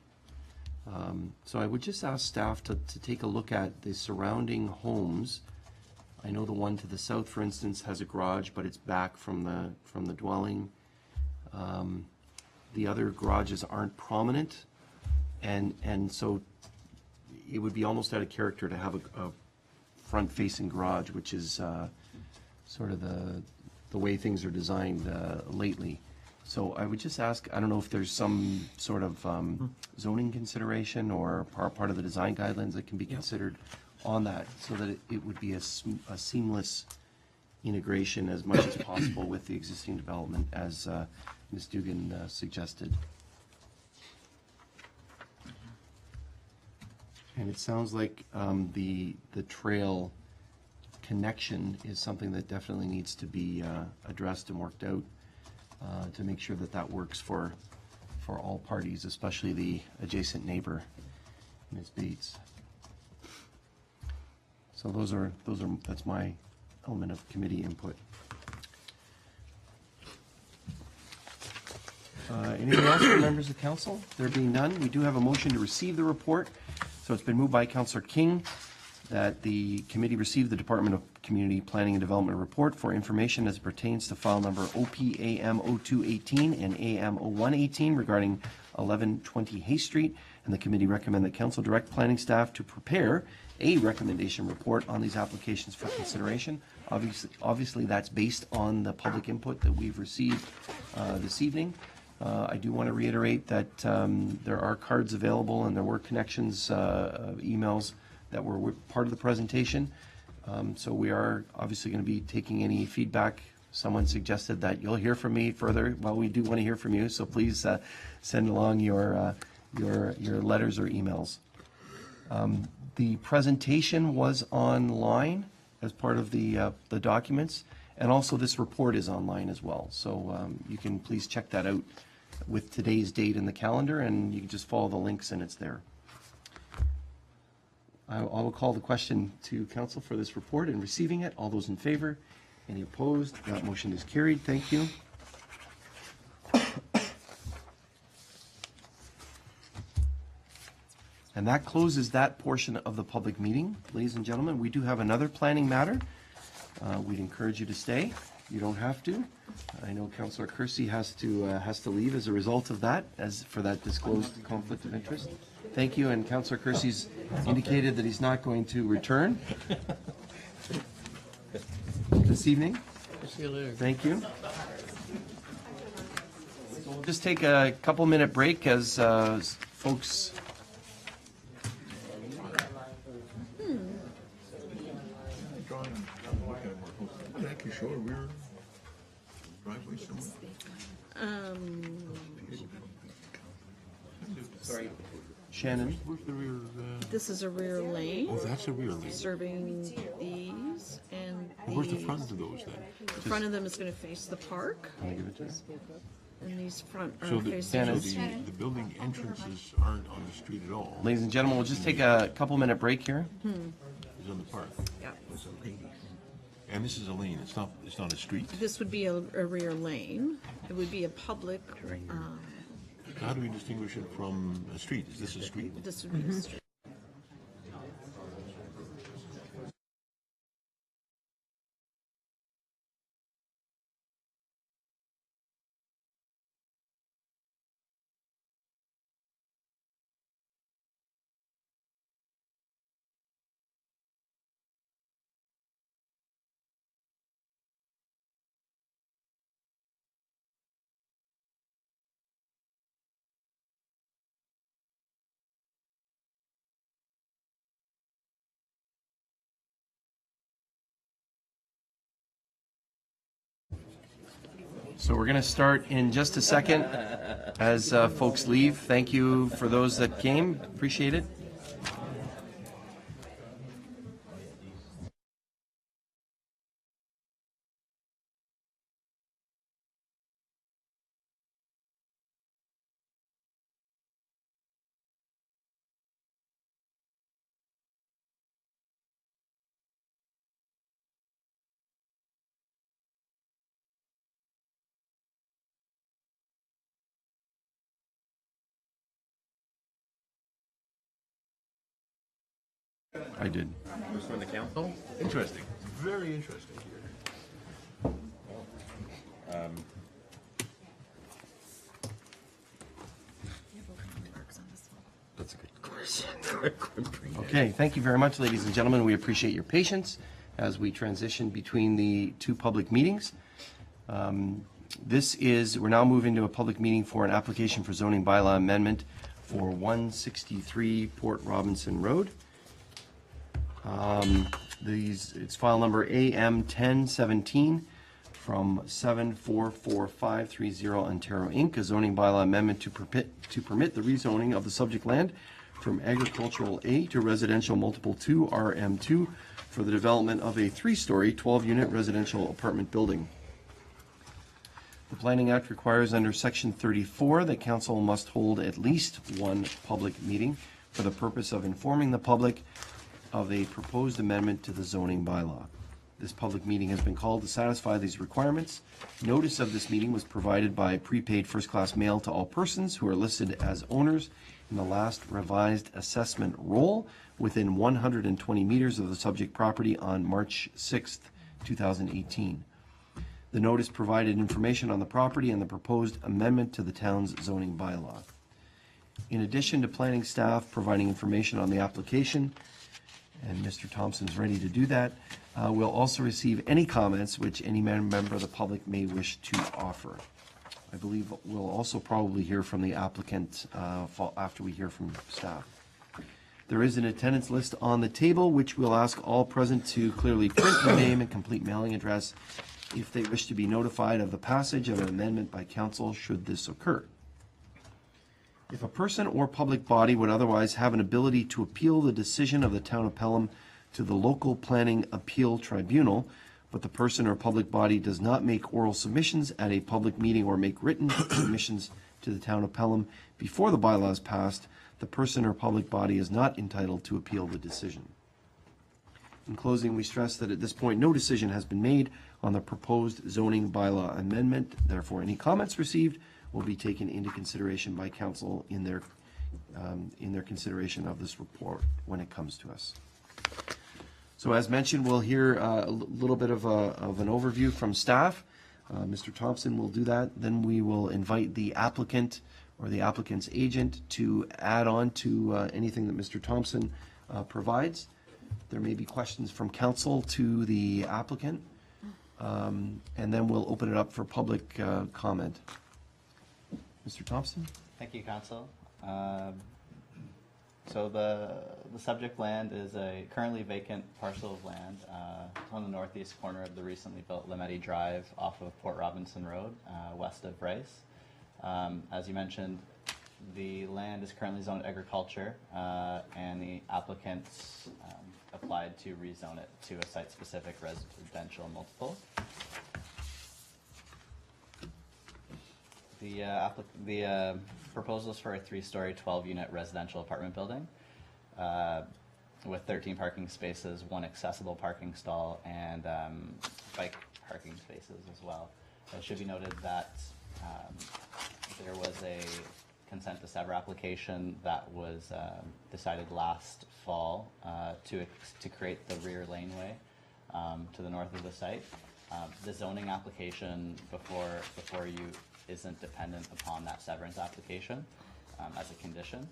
So I would just ask staff to take a look at the surrounding homes. I know the one to the south, for instance, has a garage, but it's back from the dwelling. The other garages aren't prominent, and so it would be almost out of character to have a front-facing garage, which is sort of the way things are designed lately. So I would just ask, I don't know if there's some sort of zoning consideration or part of the design guidelines that can be considered on that, so that it would be a seamless integration as much as possible with the existing development, as Ms. Dugan suggested. And it sounds like the trail connection is something that definitely needs to be addressed and worked out to make sure that works for all parties, especially the adjacent neighbor, Ms. Bates. So that's my element of committee input. Anything else from members of council? There being none, we do have a motion to receive the report. So it's been moved by Councillor King that the committee receive the Department of Community Planning and Development report for information as it pertains to file number OPAM 0218 and AM 0118 regarding 1120 Hay Street. And the committee recommend that council direct planning staff to prepare a recommendation report on these applications for consideration. Obviously that's based on the public input that we've received this evening. I do want to reiterate that there are cards available, and there were connections, emails that were part of the presentation. So we are obviously going to be taking any feedback. Someone suggested that you'll hear from me further. Well, we do want to hear from you, so please send along your letters or emails. The presentation was online as part of the documents, and also this report is online as well. So you can please check that out with today's date in the calendar, and you can just follow the links and it's there. I will call the question to council for this report and receiving it. All those in favor? Any opposed? That motion is carried. Thank you. And that closes that portion of the public meeting. Ladies and gentlemen, we do have another planning matter. We'd encourage you to stay. You don't have to. I know Councillor Kersey has to leave as a result of that, as for that disclosed conflict of interest. Thank you, and Councillor Kersey's indicated that he's not going to return this evening. See you later. Thank you. We'll just take a couple-minute break as folks. Thank you, sure, we're driveway somewhere. Sorry. Shannon? Where's the rear, This is a rear lane, oh, that's a rear lane. serving these, and Where's the front of those then? the front of them is gonna face the park, Can I give it to you? and these front So are the, facing. so the building entrances aren't on the street at all, Ladies and gentlemen, we'll just take a couple-minute break here. it's on the park. Yeah. And this is a lane, it's not a street. This would be a rear lane. It would be a public, How do we distinguish it from a street? Is this a street? this would be a street. So we're going to start in just a second as folks leave. Thank you for those that came. Appreciate it. I did. From the council? Interesting, very interesting. That's a good question. Okay, thank you very much, ladies and gentlemen. We appreciate your patience as we transition between the two public meetings. We're now moving to a public meeting for an application for zoning bylaw amendment for 163 Port Robinson Road. It's file number AM 1017 from 744530 Ontario Inc., a zoning bylaw amendment to permit the rezoning of the subject land from agricultural A to residential multiple 2 RM2 for the development of a 3-story 12-unit residential apartment building. The Planning Act requires under Section 34 that council must hold at least one public meeting for the purpose of informing the public of a proposed amendment to the zoning bylaw. This public meeting has been called to satisfy these requirements. Notice of this meeting was provided by prepaid first-class mail to all persons who are listed as owners in the last revised assessment roll within 120 meters of the subject property on March 6th, 2018. The notice provided information on the property and the proposed amendment to the town's zoning bylaw. In addition to planning staff providing information on the application, and Mr. Thompson's ready to do that, we'll also receive any comments which any member of the public may wish to offer. I believe we'll also probably hear from the applicant after we hear from staff. There is an attendance list on the table, which we'll ask all present to clearly print their name and complete mailing address if they wish to be notified of the passage of an amendment by council should this occur. If a person or public body would otherwise have an ability to appeal the decision of the town of Pelham to the local planning appeal tribunal, but the person or public body does not make oral submissions at a public meeting or make written submissions to the town of Pelham before the bylaw is passed, the person or public body is not entitled to appeal the decision. In closing, we stress that at this point, no decision has been made on the proposed zoning bylaw amendment. Therefore, any comments received will be taken into consideration by council in their consideration of this report when it comes to us. So as mentioned, we'll hear a little bit of an overview from staff. Mr. Thompson will do that. Then we will invite the applicant or the applicant's agent to add on to anything that Mr. Thompson provides. There may be questions from council to the applicant, and then we'll open it up for public comment. Mr. Thompson? Thank you, Council. So the subject land is a currently vacant parcel of land. It's on the northeast corner of the recently built Lemeti Drive off of Port Robinson Road, west of Bryce. As you mentioned, the land is currently zoned agriculture, and the applicants applied to rezone it to a site-specific residential multiple. The proposal is for a 3-story, 12-unit residential apartment building with 13 parking spaces, 1 accessible parking stall, and bike parking spaces as well. It should be noted that there was a consent to sever application that was decided last fall to create the rear laneway to the north of the site. The zoning application before you isn't dependent upon that severance application as a condition.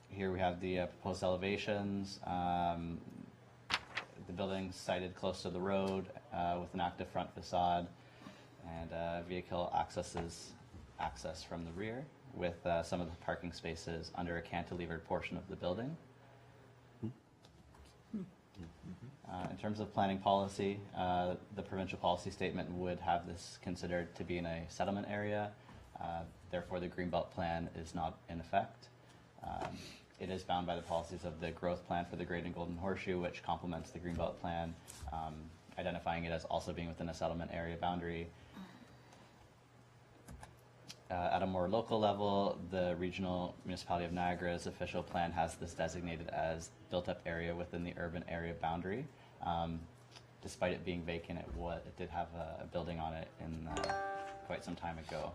Here we have the proposed elevations. The building's sited close to the road with an active front facade, and vehicle access from the rear with some of the parking spaces under a cantilevered portion of the building. In terms of planning policy, the provincial policy statement would have this considered to be in a settlement area. Therefore, the Greenbelt plan is not in effect. It is bound by the policies of the growth plan for the Great and Golden Horseshoe, which complements the Greenbelt plan, identifying it as also being within a settlement area boundary. At a more local level, the Regional Municipality of Niagara's official plan has this designated as built-up area within the urban area boundary. Despite it being vacant, it did have a building on it in quite some time ago.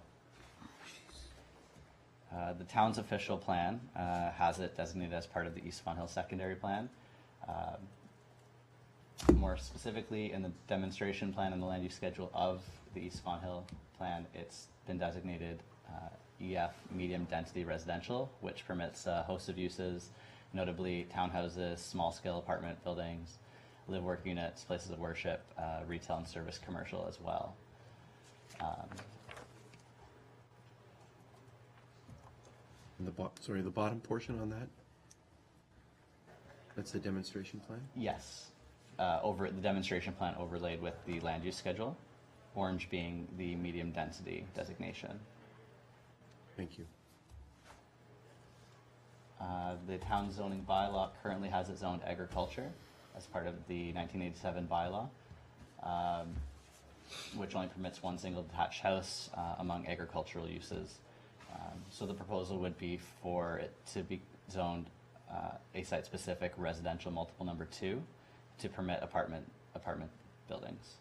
The town's official plan has it designated as part of the East Fawn Hill Secondary Plan. More specifically, in the demonstration plan and the land use schedule of the East Fawn Hill plan, it's been designated EF medium density residential, which permits a host of uses, notably townhouses, small scale apartment buildings, live work units, places of worship, retail and service commercial as well. The bottom portion on that? That's the demonstration plan? Yes, over the demonstration plan overlaid with the land use schedule, orange being the medium density designation. Thank you. The town zoning bylaw currently has it zoned agriculture as part of the 1987 bylaw, which only permits 1 single detached house among agricultural uses. So the proposal would be for it to be zoned a site-specific residential multiple number 2 to permit apartment buildings.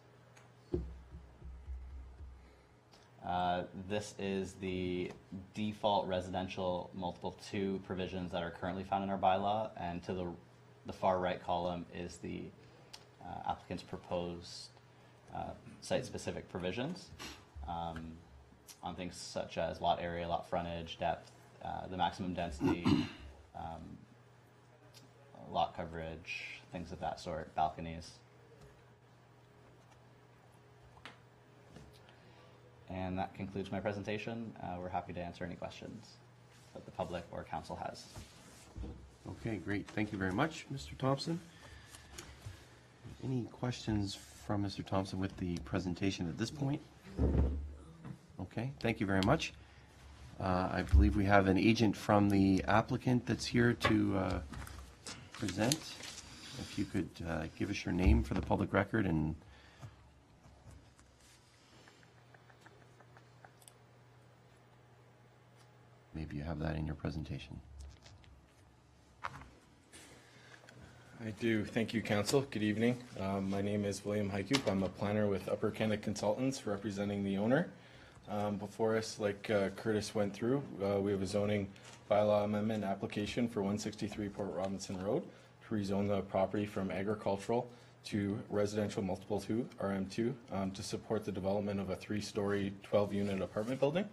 This is the default residential multiple 2 provisions that are currently found in our bylaw, and to the far right column is the applicant's proposed site-specific provisions on things such as lot area, lot frontage, depth, the maximum density, lot coverage, things of that sort, balconies. And that concludes my presentation. We're happy to answer any questions that the public or council has. Okay, great. Thank you very much, Mr. Thompson. Any questions from Mr. Thompson with the presentation at this point? Okay, thank you very much. I believe we have an agent from the applicant that's here to present. If you could give us your name for the public record and maybe you have that in your presentation. I do. Thank you, Council. Good evening. My name is William Heikup. I'm a planner with Upper Canada Consultants representing the owner. Before us, like Curtis went through, we have a zoning bylaw amendment application for 163 Port Robinson Road to rezone the property from agricultural to residential multiple 2, RM2, to support the development of a 3-story, 12-unit apartment building.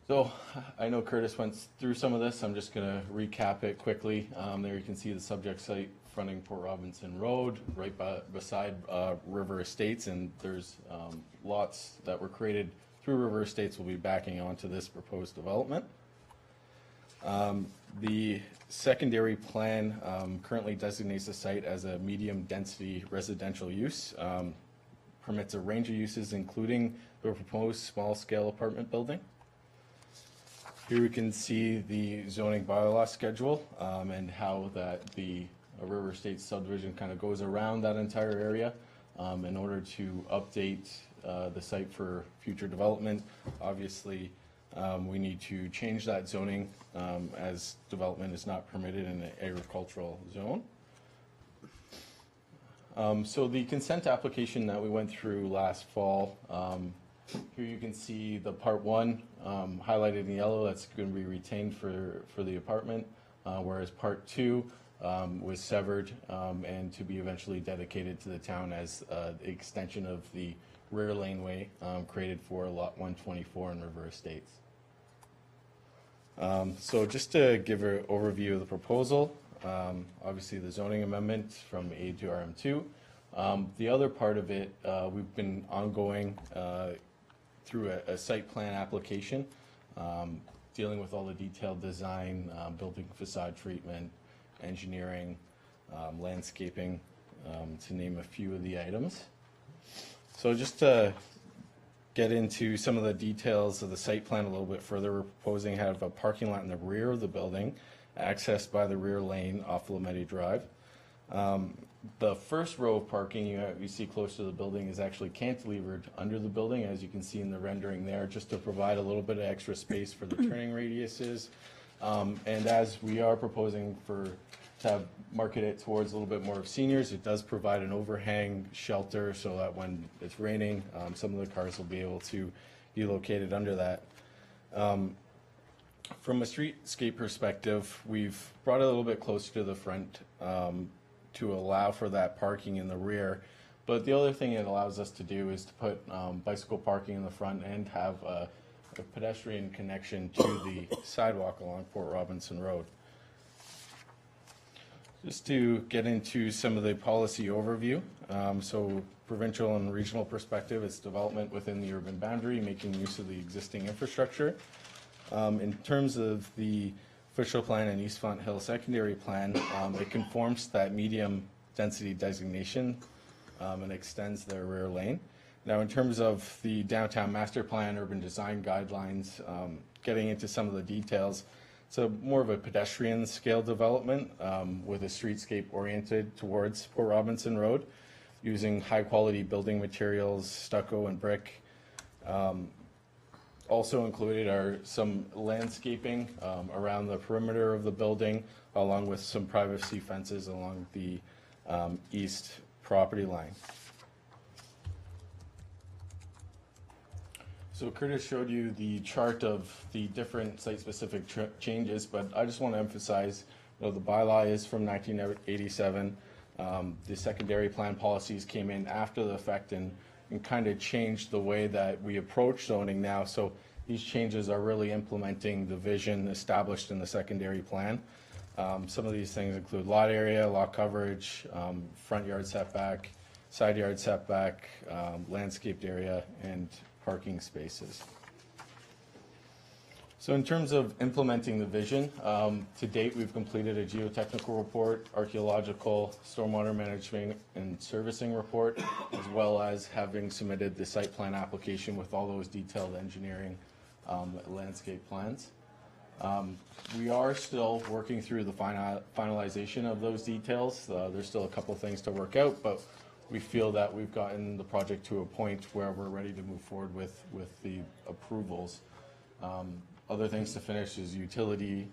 So I know Curtis went through some of this. I'm just going to recap it quickly. There you can see the subject site fronting Port Robinson Road, right beside River Estates, and there's lots that were created through River Estates will be backing onto this proposed development. The secondary plan currently designates the site as a medium-density residential use, permits a range of uses including the proposed small-scale apartment building. Here we can see the zoning bylaw schedule and how that the River Estates subdivision kind of goes around that entire area in order to update the site for future development. Obviously, we need to change that zoning as development is not permitted in an agricultural zone. So the consent application that we went through last fall, here you can see the part one highlighted in yellow, that's going to be retained for the apartment, whereas part two was severed and to be eventually dedicated to the town as the extension of the rear laneway created for lot 124 in River Estates. So just to give an overview of the proposal, obviously the zoning amendment from A to RM2. The other part of it, we've been ongoing through a site plan application, dealing with all the detailed design, building facade treatment, engineering, landscaping, to name a few of the items. So just to get into some of the details of the site plan a little bit further, we're proposing to have a parking lot in the rear of the building, accessed by the rear lane off Lametti Drive. The first row of parking you see close to the building is actually cantilevered under the building, as you can see in the rendering there, just to provide a little bit of extra space for the turning radiuses. And as we are proposing to market it towards a little bit more of seniors, it does provide an overhang shelter so that when it's raining, some of the cars will be able to be located under that. From a streetscape perspective, we've brought it a little bit closer to the front to allow for that parking in the rear. But the other thing it allows us to do is to put bicycle parking in the front and have a pedestrian connection to the sidewalk along Port Robinson Road. Just to get into some of the policy overview, so provincial and regional perspective, it's development within the urban boundary, making use of the existing infrastructure. In terms of the official plan and East Font Hill secondary plan, it conforms to that medium density designation and extends their rear lane. Now, in terms of the downtown master plan, urban design guidelines, getting into some of the details, it's more of a pedestrian scale development with a streetscape oriented towards Port Robinson Road, using high quality building materials, stucco and brick. Also included are some landscaping around the perimeter of the building, along with some privacy fences along the east property line. So Curtis showed you the chart of the different site-specific changes, but I just want to emphasize, the bylaw is from 1987. The secondary plan policies came in after the fact and kind of changed the way that we approach zoning now. So these changes are really implementing the vision established in the secondary plan. Some of these things include lot area, lot coverage, front yard setback, side yard setback, landscaped area, and parking spaces. So in terms of implementing the vision, to date we've completed a geotechnical report, archaeological, stormwater management and servicing report, as well as having submitted the site plan application with all those detailed engineering landscape plans. We are still working through the finalization of those details. There's still a couple things to work out, but we feel that we've gotten the project to a point where we're ready to move forward with the approvals. Other things to finish is utility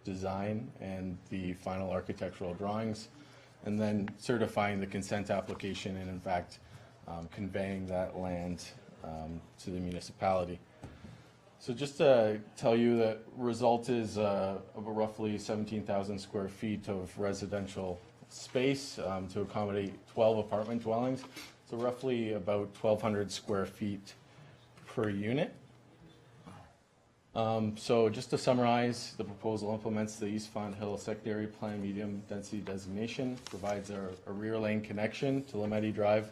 design and the final architectural drawings, and then certifying the consent application and in fact conveying that land to the municipality. So just to tell you that result is of roughly 17,000 square feet of residential space to accommodate 12 apartment dwellings. So roughly about 1,200 square feet per unit. So just to summarize, the proposal implements the East Font Hill Secondary Plan Medium Density Designation, provides a rear lane connection to Lemeti Drive,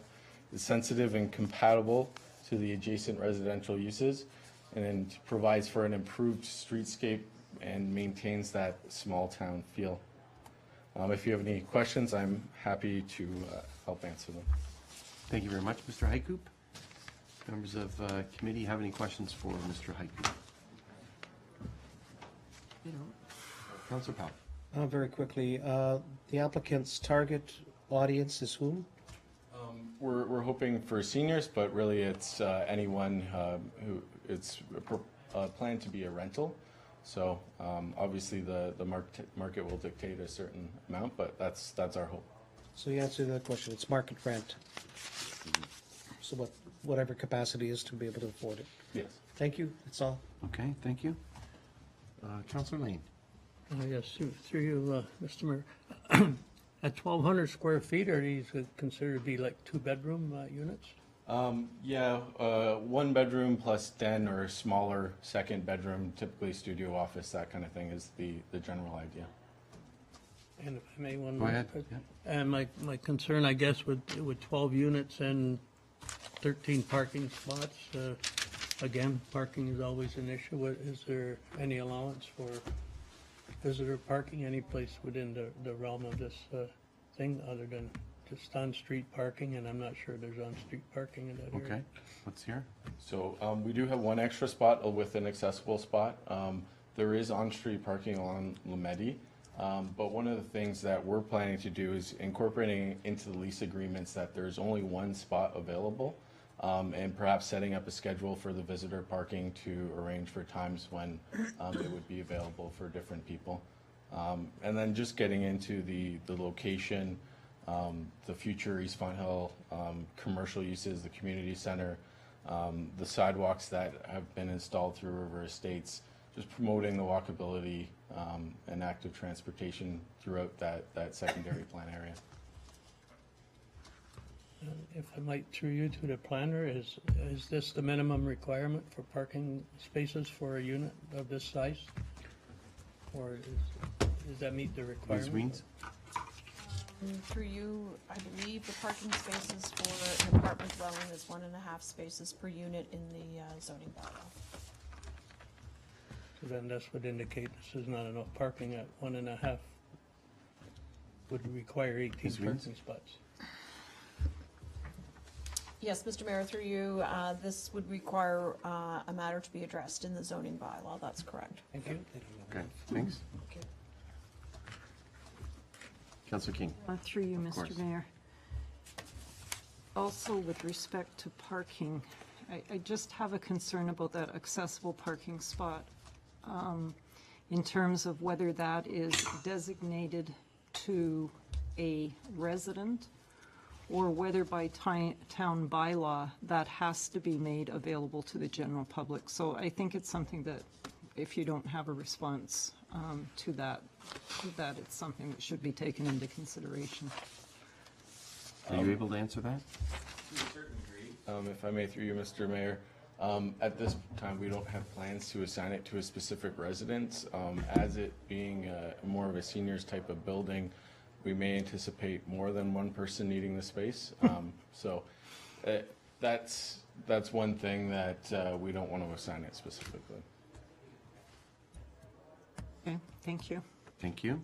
is sensitive and compatible to the adjacent residential uses, and provides for an improved streetscape and maintains that small town feel. If you have any questions, I'm happy to help answer them. Thank you very much, Mr. Heikoop. Members of committee have any questions for Mr. Heikoop? Councilor Powell. Very quickly, the applicant's target audience is whom? We're hoping for seniors, but really it's anyone who it's planned to be a rental. So obviously the market will dictate a certain amount, but that's our hope. So you answered that question, it's market rent. So whatever capacity is to be able to afford it. Yes. Thank you, that's all. Okay, thank you. Councilor Lane. Yes, through you, Mr. Mayor. At 1,200 square feet, are these considered to be like two-bedroom units? Yeah, 1 bedroom plus den or smaller second bedroom, typically studio office, that kind of thing is the general idea. And if I may, one Go more. ahead. Yeah. And my concern, I guess, with 12 units and 13 parking spots, again, parking is always an issue. Is there any allowance for visitor parking any place within the realm of this thing other than just on-street parking? And I'm not sure there's on-street parking in that area. Okay, let's hear. So we do have 1 extra spot with an accessible spot. There is on-street parking along Lemeti, but one of the things that we're planning to do is incorporating into the lease agreements that there's only 1 spot available, and perhaps setting up a schedule for the visitor parking to arrange for times when it would be available for different people. And then just getting into the location, the future East Font Hill commercial uses, the community center, the sidewalks that have been installed through River Estates, just promoting the walkability and active transportation throughout that secondary plan area. If I might, through you to the planner, is this the minimum requirement for parking spaces for a unit of this size? Or does that meet the Ms. requirement? Weens? Through you, I believe the parking spaces for an apartment dwelling is 1.5 spaces per unit in the zoning bylaw. So then this would indicate this is not enough parking at 1.5. Would require 18 Ms. Weens? parking spots. Yes, Mr. Mayor, through you, this would require a matter to be addressed in the zoning bylaw. That's correct. Thank you. Okay, thanks. Councilor King. Through you, Of course. Mr. Mayor. Also, with respect to parking, I just have a concern about that accessible parking spot in terms of whether that is designated to a resident or whether by town bylaw that has to be made available to the general public. So I think it's something that, if you don't have a response to that it's something that should be taken into consideration. Are you able to answer that? To a certain degree. If I may, through you, Mr. Mayor, at this time, we don't have plans to assign it to a specific residence. As it being more of a seniors type of building, we may anticipate more than 1 person needing the space. So that's one thing that we don't want to assign it specifically. Okay, thank you. Thank you.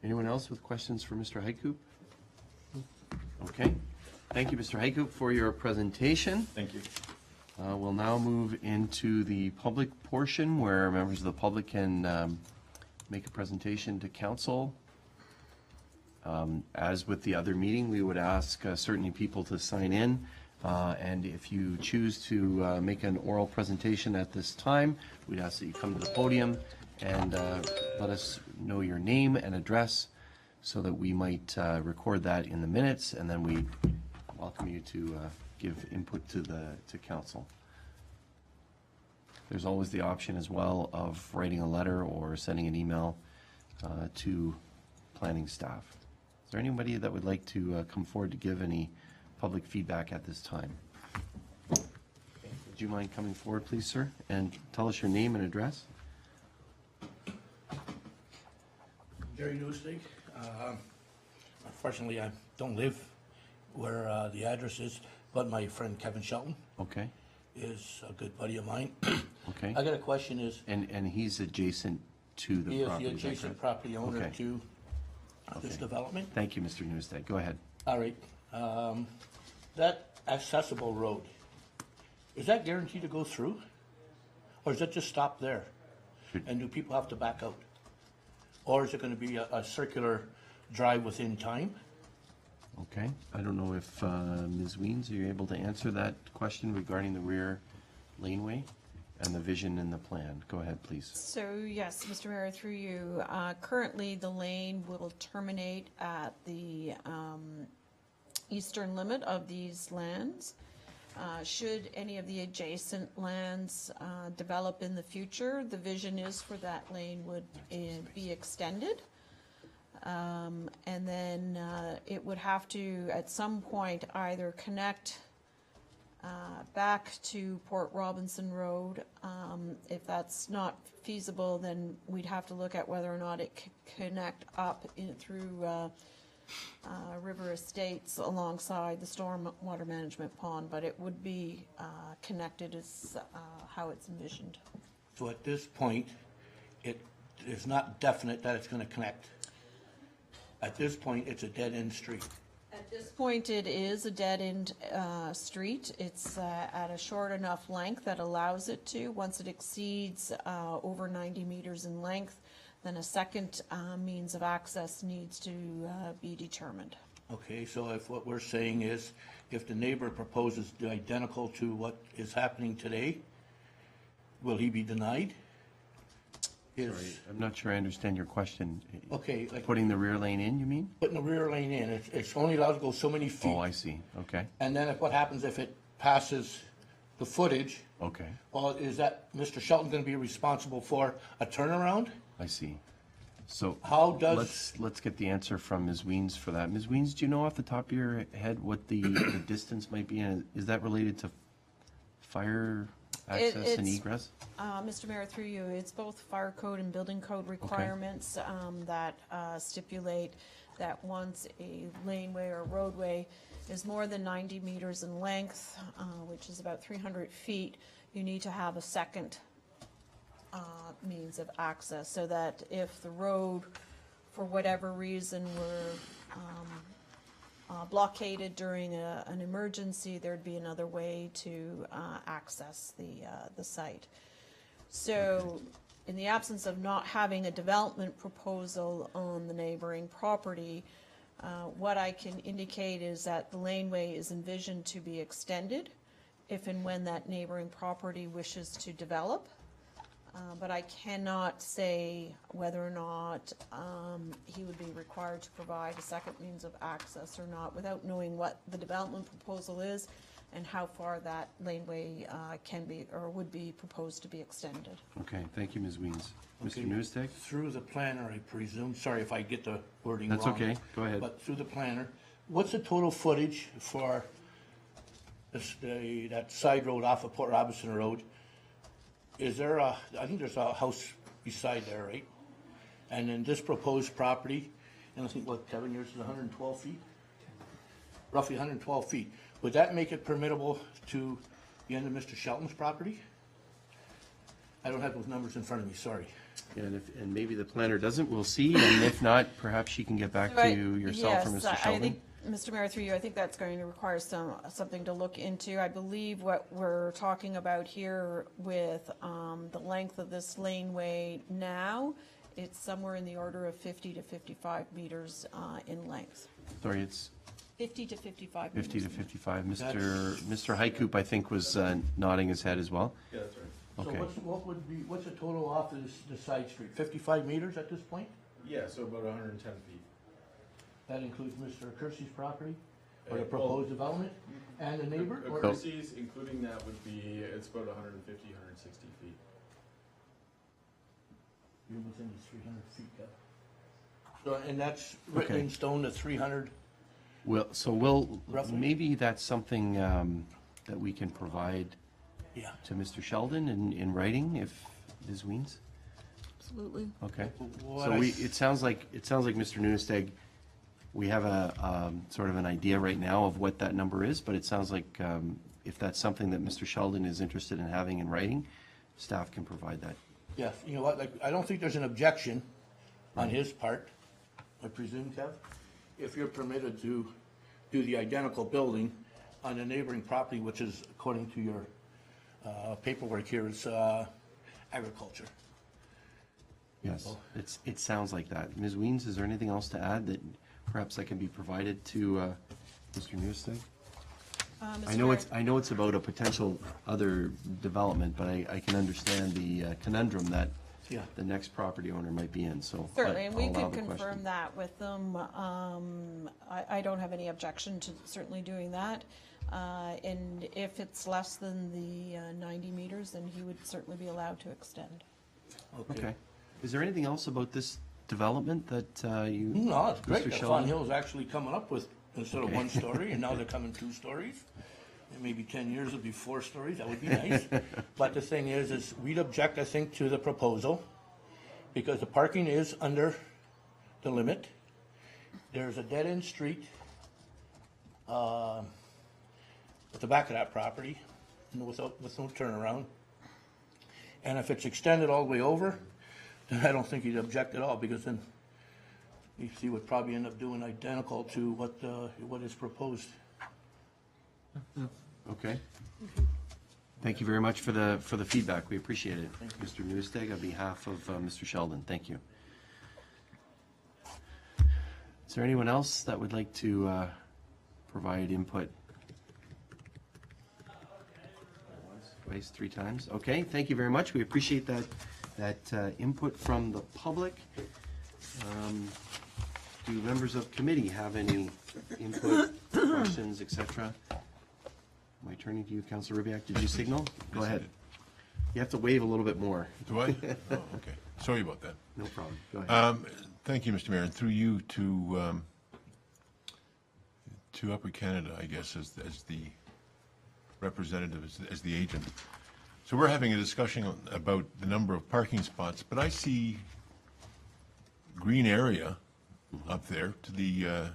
Anyone else with questions for Mr. Heikoop? Okay. Thank you, Mr. Heikoop, for your presentation. Thank you. We'll now move into the public portion where members of the public can make a presentation to council. As with the other meeting, we would ask certainly people to sign in. And if you choose to make an oral presentation at this time, we'd ask that you come to the podium and let us know your name and address so that we might record that in the minutes, and then we welcome you to give input to council. There's always the option as well of writing a letter or sending an email to planning staff. Is there anybody that would like to come forward to give any public feedback at this time? Would you mind coming forward, please, sir, and tell us your name and address? Jerry Newstig. Unfortunately, I don't live where the address is, but my friend Kevin Shelton Okay, is a good buddy of mine. okay. I got a question is, And he's adjacent to the he is property, the is that adjacent correct? property owner Okay. to this Okay. development? Thank you, Mr. Newstead. Go ahead. All right. That accessible road, is that guaranteed to go through? Or is it just stop there? And do people have to back out? Or is it going to be a circular drive within time? Okay, I don't know if Ms. Weens, are you able to answer that question regarding the rear laneway and the vision in the plan? Go ahead, please. So, yes, Mr. Mayor, through you, currently the lane will terminate at the eastern limit of these lands. Should any of the adjacent lands develop in the future, the vision is for that lane would be extended. And then it would have to, at some point, either connect back to Port Robinson Road. If that's not feasible, then we'd have to look at whether or not it could connect up through River Estates alongside the stormwater management pond, but it would be connected is how it's envisioned. So at this point, it is not definite that it's going to connect. At this point, it's a dead-end street. At this point, it is a dead-end street. It's at a short enough length that allows it to. Once it exceeds over 90 meters in length, then a second means of access needs to be determined. Okay, so if what we're saying is, if the neighbor proposes the identical to what is happening today, will he be denied? Sorry, I'm not sure I understand your question. Okay, like Putting the rear lane in, you mean? putting the rear lane in, it's only allowed to go so many feet. Oh, I see. Okay, And then if what happens if it passes the footage, okay, well, is that Mr. Shelton going to be responsible for a turnaround? I see. So How does- let's get the answer from Ms. Weens for that. Ms. Weens, do you know off the top of your head what the distance might be? And is that related to fire access and it's- egress? Mr. Mayor, through you, it's both fire code and building code requirements that stipulate that once a laneway or roadway is more than 90 meters in length, which is about 300 feet, you need to have a second means of access, so that if the road, for whatever reason, were blockaded during an emergency, there'd be another way to access the site. So in the absence of not having a development proposal on the neighboring property, what I can indicate is that the laneway is envisioned to be extended if and when that neighboring property wishes to develop. But I cannot say whether or not he would be required to provide a second means of access or not without knowing what the development proposal is and how far that laneway can be or would be proposed to be extended. Okay, thank you, Ms. Weens. Okay. Mr. Newstead? Through the planner, I presume, sorry if I get the wording wrong. That's okay, go ahead. But through the planner, what's the total footage for that side road off of Port Robinson Road? Is there I think there's a house beside there, right? And then this proposed property, and I think, what, Kevin, yours is 112 feet? Roughly 112 feet. Would that make it permittable to the end of Mr. Shelton's property? I don't have those numbers in front of me, sorry. Yeah, and maybe the planner doesn't, we'll see, and if not, perhaps she can get back to yourself or Mr. Yes, I Sheldon. think, Mr. Mayor, through you, I think that's going to require something to look into. I believe what we're talking about here with the length of this laneway now, it's somewhere in the order of 50 to 55 meters in length. Sorry, it's 50 to 55 meters. 50 to 55. Mr. Heikoop, I think, was nodding his head as well. Yeah, that's right. Okay. So what's the total off of the side street? 55 meters at this point? Yeah, so about 110 feet. That includes Mr. Kersey's property, or the proposed development, and the neighbor? or- Kersey's, including that, would be, it's about 150, 160 feet. You're within the 300 feet, yeah. So, and that's written in stone, the 300? Well, so Roughly? maybe that's something that we can provide Yeah. to Mr. Sheldon in writing, if Ms. Weens? Absolutely. Okay. What So I it sounds like, Mr. Nunesteg, we have a, sort of an idea right now of what that number is, but it sounds like, if that's something that Mr. Sheldon is interested in having in writing, staff can provide that. Yes, you know what, like, I don't think there's an objection on his part, I presume, Kev, if you're permitted to do the identical building on a neighboring property, which is, according to your paperwork here, is agriculture. Yes, it sounds like that. Ms. Weens, is there anything else to add that perhaps that can be provided to Mr. Nunesteg? I know it's about a potential other development, but I can understand the conundrum that Yeah. the next property owner might be in, so. Certainly, and we I'll allow can the confirm question. that with them. I don't have any objection to certainly doing that. And if it's less than the 90 meters, then he would certainly be allowed to extend. Okay. Is there anything else about this development that you? No, it's great Mr. that Sheldon? Fawn Hill's actually coming up with, instead of Okay. one story, and now they're coming 2 stories. And maybe 10 years it'll be 4 stories, that would be nice. But the thing is we'd object, I think, to the proposal, because the parking is under the limit. There's a dead-end street at the back of that property, with no turnaround. And if it's extended all the way over, then I don't think he'd object at all, because then he would probably end up doing identical to what is proposed. Okay. Thank you very much for the feedback. We appreciate it. Mr. Nunesteg, on behalf of Mr. Sheldon, thank you. Is there anyone else that would like to provide input? Twice, 3 times? Okay, thank you very much. We appreciate that input from the public. Do members of committee have any input, questions, et cetera? Am I turning to you, Councilor Ribbiak? Did you signal? Go Yes, I ahead. did. You have to wave a little bit more. Do I? Oh, okay. Sorry about that. No problem. Go ahead. Thank you, Mr. Mayor, and through you to Upper Canada, I guess, as the representative, as the agent. So we're having a discussion about the number of parking spots, but I see green area up there to the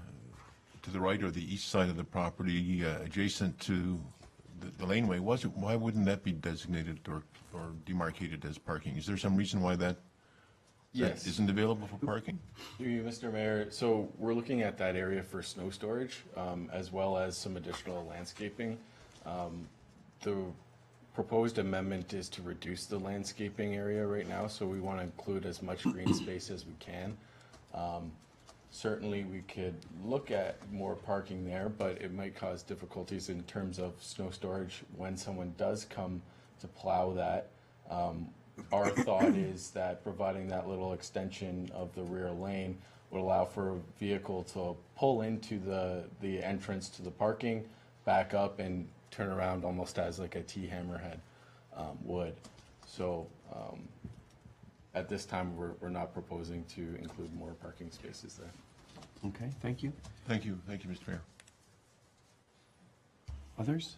right or the east side of the property, adjacent to the laneway. Why wouldn't that be designated or demarcated as parking? Is there some reason why that Yes. isn't available for parking? Through you, Mr. Mayor, so we're looking at that area for snow storage, as well as some additional landscaping. The proposed amendment is to reduce the landscaping area right now, so we want to include as much green space as we can. Certainly, we could look at more parking there, but it might cause difficulties in terms of snow storage when someone does come to plow that. Our thought is that providing that little extension of the rear lane would allow for a vehicle to pull into the entrance to the parking, back up, and turn around almost as like a T-hammerhead would. So at this time, we're not proposing to include more parking spaces there. Okay, thank you. Thank you, Mr. Mayor. Others?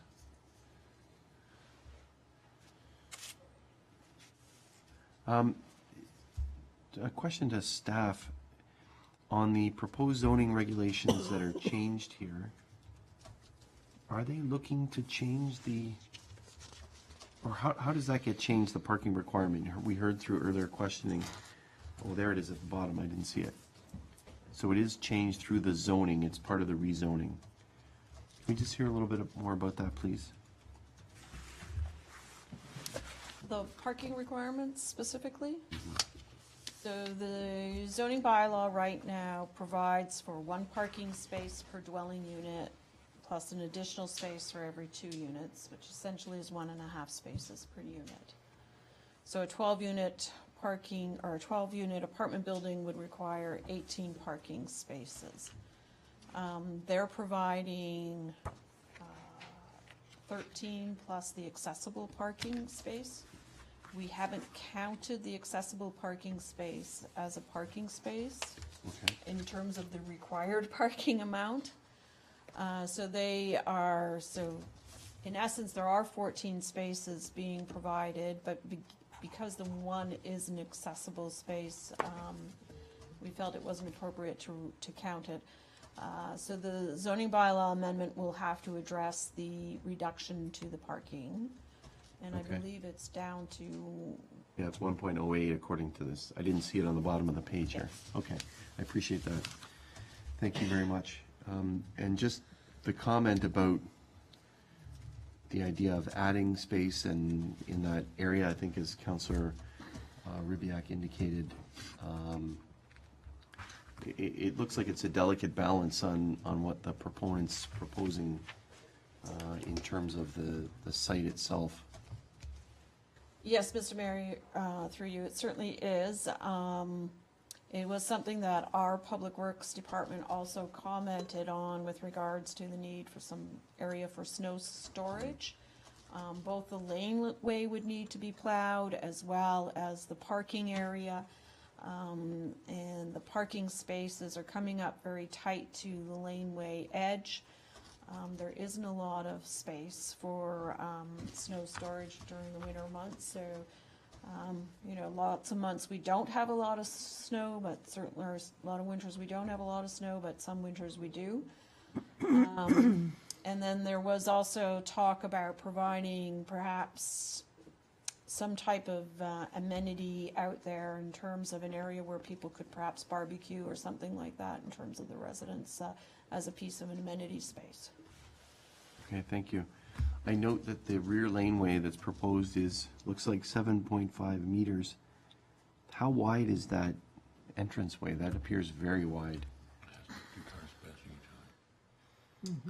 A question to staff on the proposed zoning regulations that are changed here. Are they looking to change or how does that get changed, the parking requirement? We heard through earlier questioning. Oh, there it is at the bottom. I didn't see it. So it is changed through the zoning. It's part of the rezoning. Can we just hear a little bit more about that, please? The parking requirements specifically? So the zoning bylaw right now provides for 1 parking space per dwelling unit, plus an additional space for every 2 units, which essentially is 1.5 spaces per unit. So a 12-unit parking, or a 12-unit apartment building would require 18 parking spaces. They're providing 13 plus the accessible parking space. We haven't counted the accessible parking space as a parking space in terms of the required parking amount. So in essence, there are 14 spaces being provided, but because the one is an accessible space, we felt it wasn't appropriate to count it. So the zoning bylaw amendment will have to address the reduction to the parking. And I Okay. believe it's down to, Yeah, it's 1.08 according to this. I didn't see it on the bottom of the page here. Okay, I appreciate that. Thank you very much. And just the comment about the idea of adding space and in that area, I think as Councillor Ribbiak indicated, it looks like it's a delicate balance on what the proponent's proposing in terms of the site itself. yes, Mr. Mayor, through you, it certainly is. It was something that our Public Works Department also commented on with regards to the need for some area for snow storage. Both the laneway would need to be plowed as well as the parking area. And the parking spaces are coming up very tight to the laneway edge. There isn't a lot of space for snow storage during the winter months, so you know, lots of months we don't have a lot of snow, but certainly there's a lot of winters we don't have a lot of snow, but some winters we do. And then there was also talk about providing perhaps some type of amenity out there in terms of an area where people could perhaps barbecue or something like that in terms of the residents as a piece of an amenity space. Okay, thank you. I note that the rear laneway that's proposed looks like 7.5 meters. How wide is that entranceway? That appears very wide.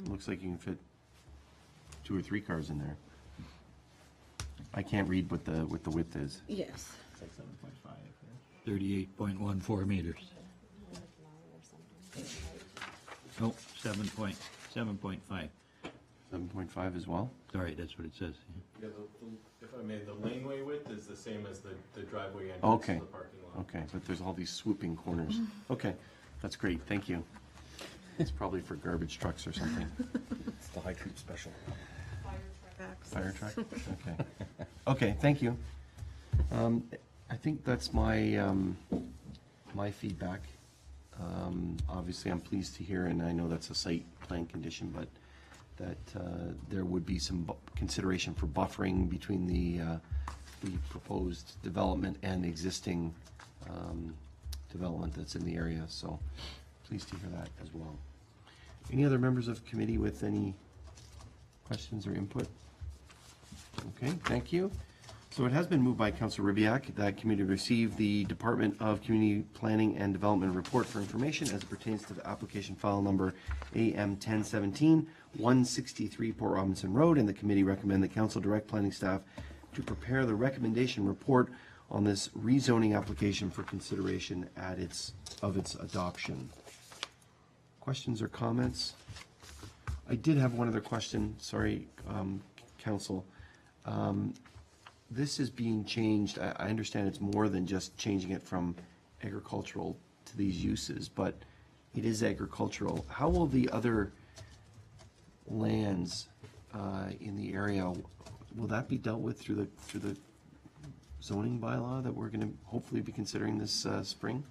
Looks like you can fit 2 or 3 cars in there. I can't read what the width is. Yes. 38.14 meters. No, 7.5. 7.5 as well? Sorry, that's what it says. Yeah, if I may, the laneway width is the same as the driveway entrance Okay. to the parking lot. Okay, but there's all these swooping corners. Okay, that's great, thank you. It's probably for garbage trucks or something. It's the high troop special. Fire truck? Okay. Okay, thank you. I think that's my, my feedback. Obviously, I'm pleased to hear, and I know that's a site plan condition, but that there would be some consideration for buffering between the proposed development and the existing development that's in the area, so pleased to hear that as well. Any other members of committee with any questions or input? Okay, thank you. So it has been moved by Councilor Ribbiak that committee receive the Department of Community Planning and Development report for information as it pertains to the application file number AM 1017, 163 Port Robinson Road, and the committee recommend that council direct planning staff to prepare the recommendation report on this rezoning application for consideration of its adoption. Questions or comments? I did have one other question, sorry, Council. This is being changed, I understand it's more than just changing it from agricultural to these uses, but it is agricultural. How will the other lands in the area, will that be dealt with through the zoning bylaw that we're going to hopefully be considering this spring?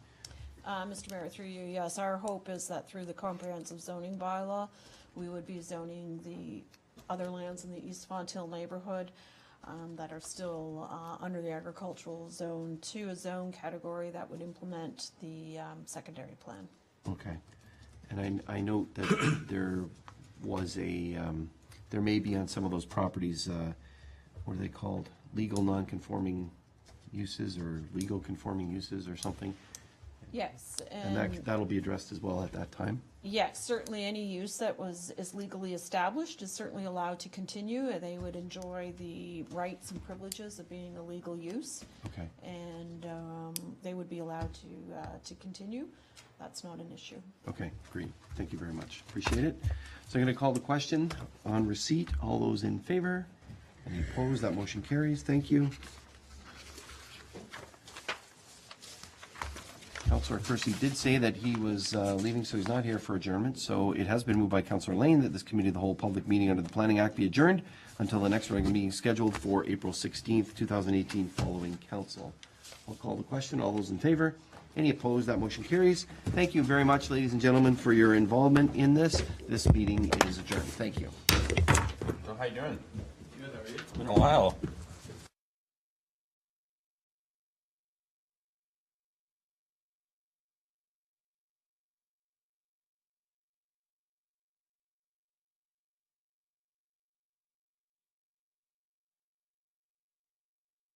Mr. Mayor, through you, yes, our hope is that through the comprehensive zoning bylaw, we would be zoning the other lands in the East Fonthill neighborhood that are still under the agricultural zone to a zone category that would implement the secondary plan. Okay. And I note that there was there may be on some of those properties, what are they called? Legal non-conforming uses or legal conforming uses or something? Yes, And that'll be addressed as well at that time? yes, certainly any use that is legally established is certainly allowed to continue. They would enjoy the rights and privileges of being a legal use. Okay. And they would be allowed to continue. That's not an issue. Okay, great. Thank you very much. Appreciate it. So I'm going to call the question on receipt. All those in favor? Any opposed? That motion carries. Thank you. Councillor Kersey did say that he was leaving, so he's not here for adjournment. So it has been moved by Councillor Lane that this committee of the whole public meeting under the Planning Act be adjourned until the next regular meeting scheduled for April 16th, 2018, following council. I'll call the question. All those in favor? Any opposed? That motion carries. Thank you very much, ladies and gentlemen, for your involvement in this. This meeting is adjourned. Thank you. So how you doing? Good, how are you? It's been a while.